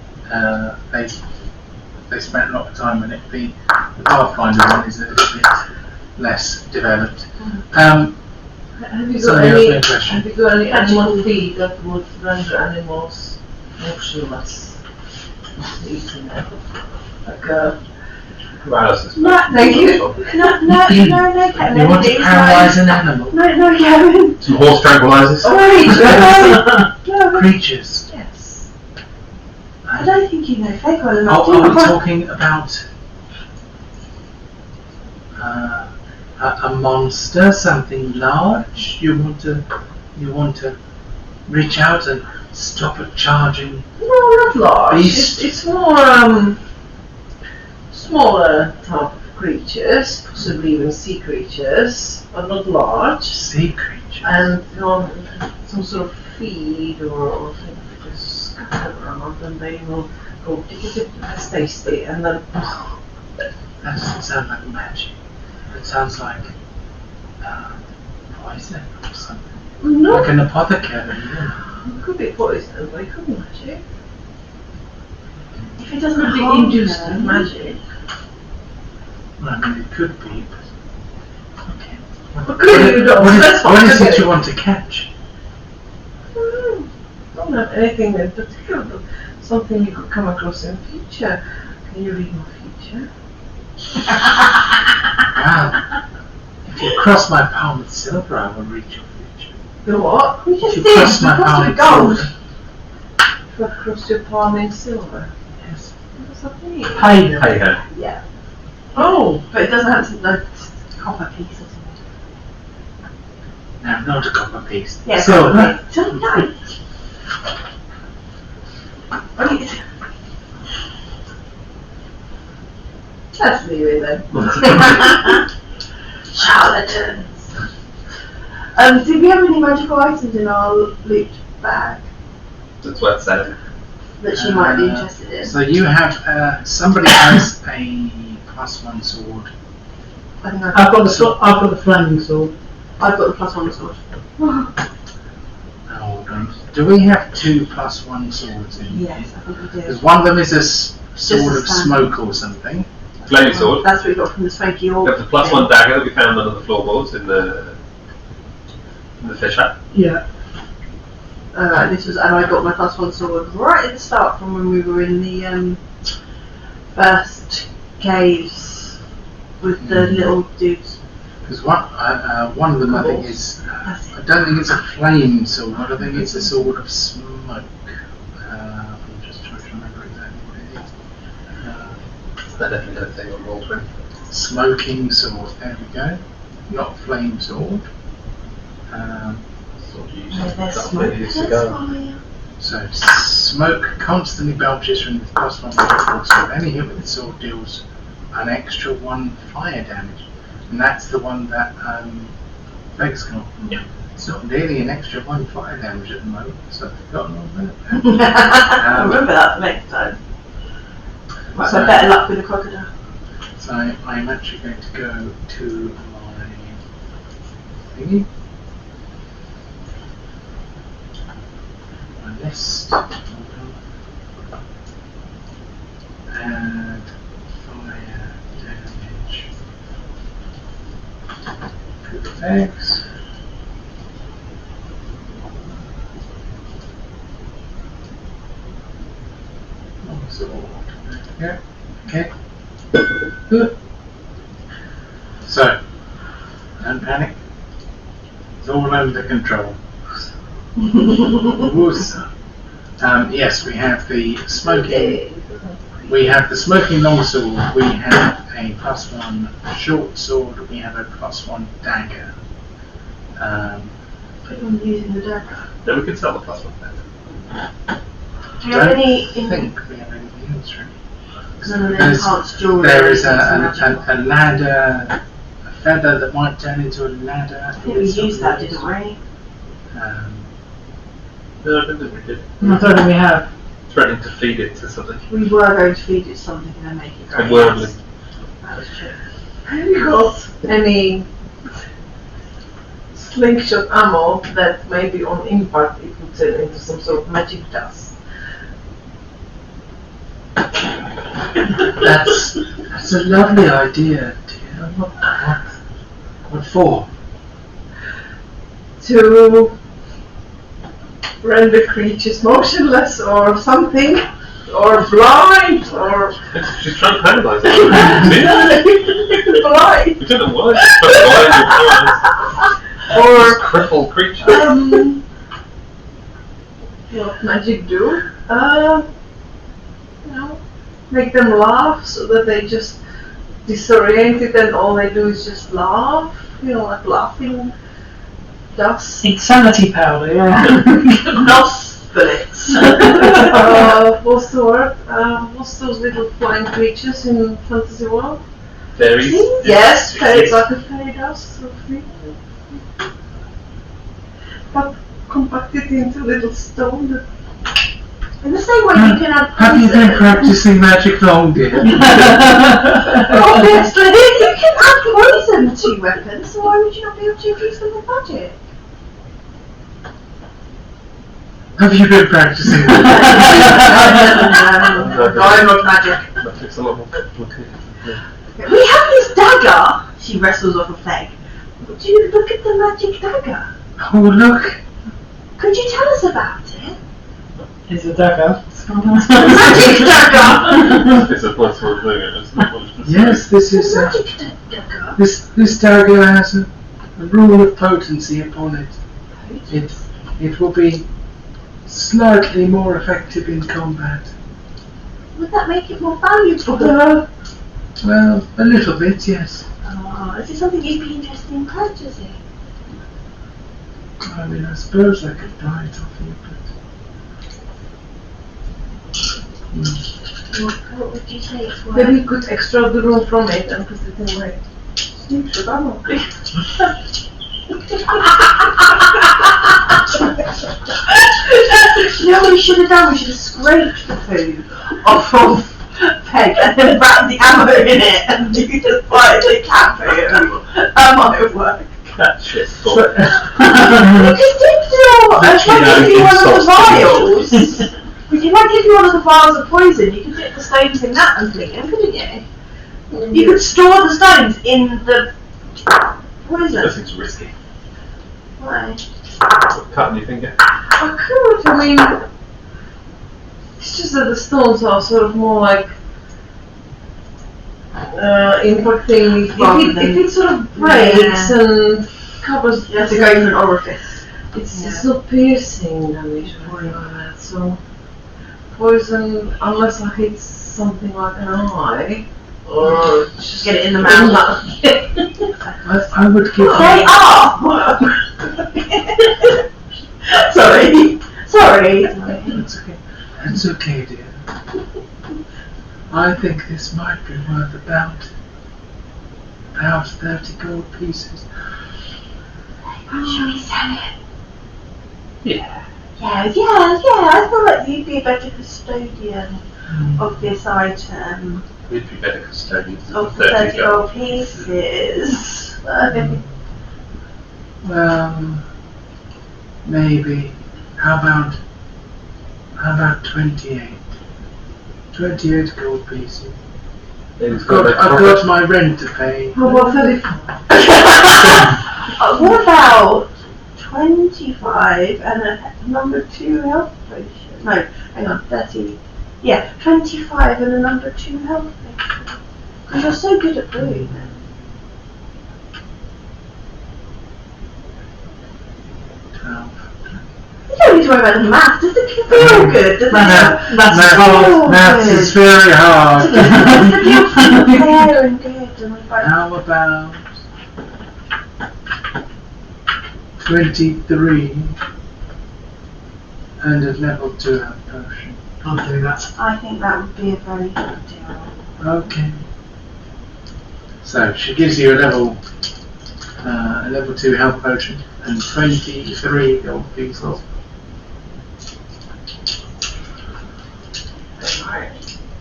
They spent a lot of time on it. The Pathfinder one is a little bit less developed. Have you Somebody else made a question. Have you got any animal feed that would render animals motionless? Eating them. Like Paralysis. No, thank you. No, Kevin. You want to paralyze an animal? No, Kevin. Some horse tranquilizers. No. Creatures. Yes. I don't think you know fake or Are we talking about a monster, something large? You want to reach out and stop it charging? no, not large. Beast. It's more smaller type of creatures, possibly even sea creatures, but not large. Sea creatures. And on some sort of feed or thing that is scattered around, and they will go it's tasty, and then That doesn't sound like magic. It sounds like poison or something. no, Like an apothecary. it could be poison, but it could be magic. If it doesn't Could be harm induced them. with magic. Well, I mean, it could be. But okay. But clearly you don't. That's What is okay. it you want to catch? Don't have anything in particular, but something you could come across in the future. Can you read my future? Wow. If you cross my palm with silver, I will read your future. You what? We If just you did. cross my palm With with gold. silver. If I cross your palm in silver. Yes. What's that mean? Pay them. Hey ho. Yeah. Oh, But it doesn't have to no copper piece or something. No, not a copper piece. Yeah, Silver. copper piece. No. Let's leave it then. Charlatans. Did we have any magical items in our loot bag That's worth saying. that she might be interested in? So you have somebody has a +1 sword. I think I've got the flaming sword. I've got the +1 sword. Hold on. Do we have 2 +1 swords in? Yes, I think we do. Because one of them is a sword a of standard. smoke or something. Flaming sword. That's what we got from the smoky We orb. have the +1 dagger that we found under the floorboards in the fish hut. Yeah. This was, and I got my +1 sword right at the start from when we were in the first caves with the little dudes. Because one of them I think is, I don't think it's a flame sword, I think it's a sword of smoke. I'm just trying to remember exactly what it is. I definitely don't think on roll 20. Smoking sword, there we go. not flame sword. Sort of use Yeah, there's that smoke. years That's ago. fine. So smoke constantly belches from the +1 magic sword. Any hit with the sword deals an extra 1 fire damage, and that's the one that Meg's got. Yeah. It's not nearly an extra 1 fire damage at the moment, so I've forgotten all about I'll remember that for next time. Right, so better luck with the crocodile. So I'm actually going to go to my thingy. My list. Hold on. Add fire damage to the bags. Yeah. Okay. Good. So, don't panic. It's all under control. Woosa. Yes, we have the smoking. We have the smoking longsword. We have a +1 short sword. We have a +1 dagger. Keep on using the dagger. Then we can sell the +1 then. Do you have any think we have anything else really. none of the There's- enhanced jewelry? There is a magical? ladder, a feather that might turn into a ladder. I think we used that, didn't we? No, I don't think we did. I don't think we have. Threatening to feed it to something. We were going to feed it something and then make it great. Wormly. That was true. Have you got any slingshot ammo that maybe on impact it would turn into some sort of magic dust? That's a lovely idea, dear. What for? To render creatures motionless or something? Or blind? Or She's trying to paralyze it. blind? We don't know why. She's Or crippled creature. what magic do? You know, make them laugh so that they just disoriented and all they do is just laugh. You know, like laughing dust. Insanity powder, yeah. Nos bullets. What's the word? What's those little flying creatures in Fantasy World? Fairies. Yes, It's like a fairy dust sort of thing. But compacted into little stone that In the same way you can add Have you been poison. practicing magic long, dear? Obviously, you can add poison to weapons, so why would you not be able to infuse them with magic? Have you been practicing magic? No, I'm not magic. That takes a lot more complicated. We have this dagger. She wrestles off a peg. Would you look at the magic dagger? Oh, look. Could you tell us about it? It's a dagger. Magic dagger! It's a +1 thing, it's not what it's Yes, this is Magic dagger. this dagger has a rule of potency upon it. It will be slightly more effective in combat. Would that make it more valuable? Well, a little bit, yes. Is it something you'd be interested in purchasing? I mean, I suppose I could buy it off you, but... What would you say it's worth? maybe you could extract the room from it and put it in my slingshot ammo. You know what we should have done? We should have scraped the food off of Peg and then wrapped the ammo in it and you just quietly cap it. That might work. Catch it. You could dip through, if I give you one of the vials. If I give you one of the vials of poison, you could dip the stones in that and fling them, couldn't you? You could store the stones in the poison. This thing's risky. Why? Cutting your finger. I could, I mean, it's just that the stones are sort of more like impacting if it sort of breaks and covers. You have to go for an orifice. It's not piercing damage or anything like that. So poison, unless I hit something like an eye or Just get it in the mouth. I would give They are! Sorry. It's okay. It's okay, dear. I think this might be worth about 30 gold pieces. Should we sell it? Yeah. Yeah, I feel like you'd be a better custodian of this item. We'd be better custodians Of than the 30 gold. gold pieces. Maybe. How about 28? 28 gold pieces. It's I've got my rent to pay. How about 34? What about 25 and a number 2 health potion? No, hang on, 30. Yeah, 25 and a number 2 health potion. Because you're so good at brewing them. You don't need to worry about the math. Does it feel good? Does it Maths is very hard. feel fair and good? How about 23 and a level 2 health potion? I'll do that. I think that would be a very good deal. Okay. So she gives you a level 2 health potion and 23 gold pieces.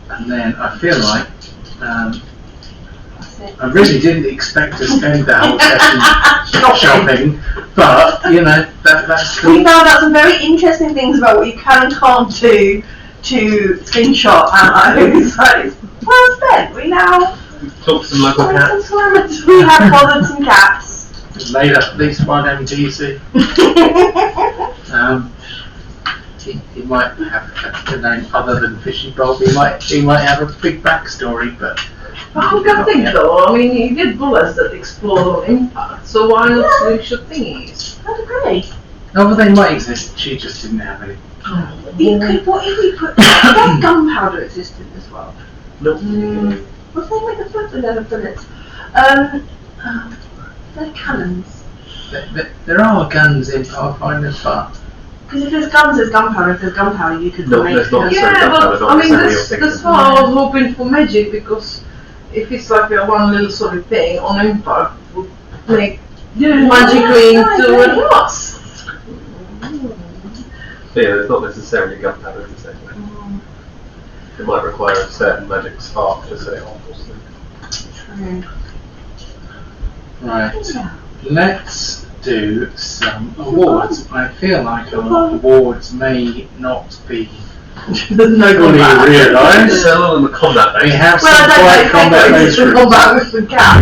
And then I feel like I really didn't expect to spend the whole session shopping, but you know that's We cool. found out some very interesting things about what you can and can't do to slingshot ammo. So it's well spent. We now Talk to some local cats. we have bothered some cats. Made up at least one MTC. He might have a name other than Fishy Bob. He might have a big backstory, but How can I think though? I mean, he did bullets that explode on impact, so why not slingshot thingies? I'd agree. no, they might exist. She just didn't have any. You could, what if we put that gunpowder existed as well? Nope. What's the name of the foot with leather bullets? They're cannons. There are guns in Pathfinder, but Because if there's guns, there's gunpowder. If there's gunpowder, you could No, make. there's not. Yeah, but not I mean, necessarily that's why I was hoping for magic, because if it's like a one little solid thing on impact, would make magically into a loss. So yeah, there's not necessarily gunpowder in the same way. It might require a certain magic spark to set it off or something. True. right. Yeah. Let's do some awards. I feel like our awards may not be There's no fully combat. realised. Yeah, a lot of them are combat We based. have Well, some I quite don't combat know if based it's the combat with the cat.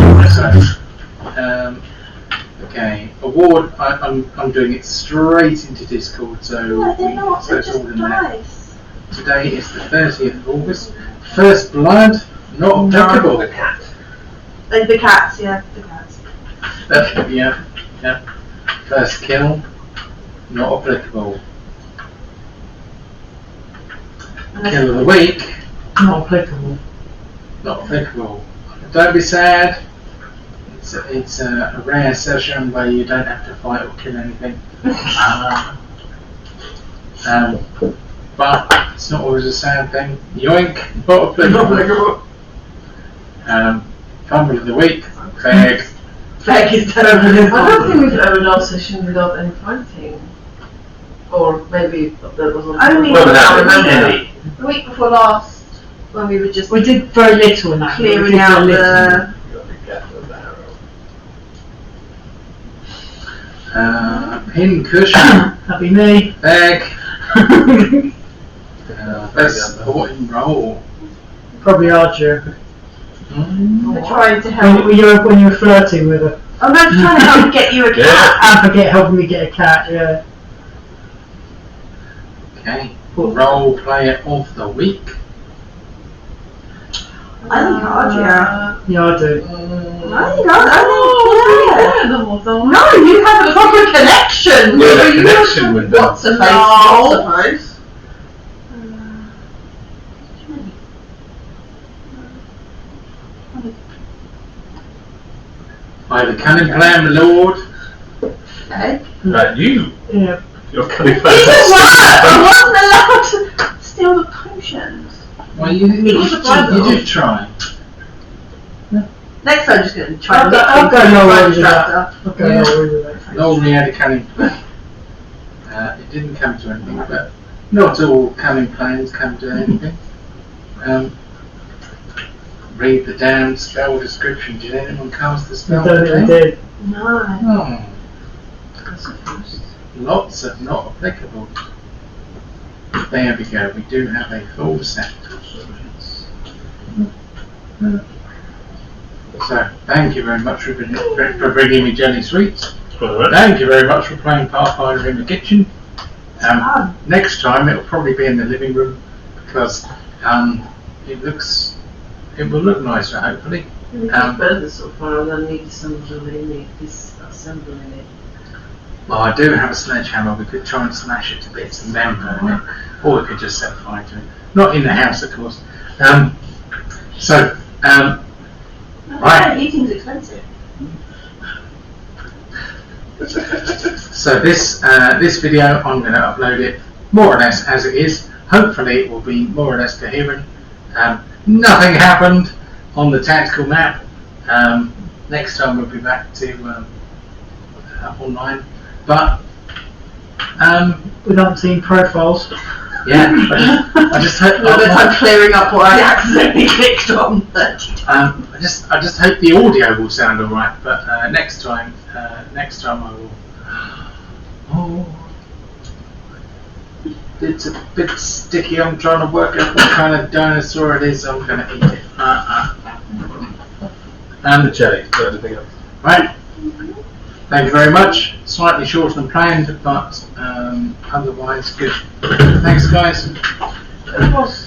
Okay, award. I'm doing it straight into Discord, so No, they're not. so They're it's just all in there. dice. Today is the 30th of August. First blood, not applicable. The cat. The cats, yeah, the cats. Yeah. First kill, not applicable. Kill of the week, Not applicable. not applicable. Don't be sad. It's a rare session where you don't have to fight or kill anything. But it's not always a sad thing. Yoink, not applicable. Fumble of the week, fag. Fag is I don't think we've ever done a session without any fighting. Or maybe that was Only Well, the without week- the week before last, when we were just We did very little in that. clearing we did out very little. the. You got to be careful of the arrow. Pin cushion, That'd be me. fag. Best supporting role. Probably Archer. We're trying to When help. you were flirting with her. I'm not trying to help get you a cat. And forget helping me get a cat, yeah. Okay. Role player of the week. I think Argia. Yeah, I do. I think Argia. No, you have a proper connection. Yeah, that You connection have with them. What's the face? No. What's the face? I have a cunning plan, my lord. Okay. You, Yeah. you're cunning It plan. didn't work! I wasn't allowed to steal the potions. Well, you did try. Next time, I'm just going to try I'll and go- I'll go find no the worries with tractor. Okay, Yeah. no worries with that. Normally had a cunning plan. It didn't come to anything, but not all cunning plans come to anything. Read the damn spell description. Did anyone cast the I spell don't think I today? did. No. Oh, That's a first. lots of not applicable. There we go. We do have a full set. So, thank you very much for bringing me jelly sweets. Alright. Thank you very much for playing Pathfinder in the kitchen. Next time it'll probably be in the living room because it will look nicer hopefully. We can build this so far and then need disassembling it. Well, I do have a sledgehammer. We could try and smash it to bits and then burn it, or we could just set fire to it. Not in the house, of course. Right. Eating's expensive. So this video, I'm going to upload it more or less as it is. Hopefully it will be more or less coherent. Nothing happened on the tactical map. Next time we'll be back to online. But With umpteen profiles. yeah, I just hope I'm clearing up what I accidentally clicked on. I just hope the audio will sound alright. But next time I will. Oh, it's a bit sticky. I'm trying to work out what kind of dinosaur it is. I'm going to eat it. And the jelly, not anything else. Right. Thank you very much. Slightly shorter than planned, but otherwise good. Thanks, guys. It was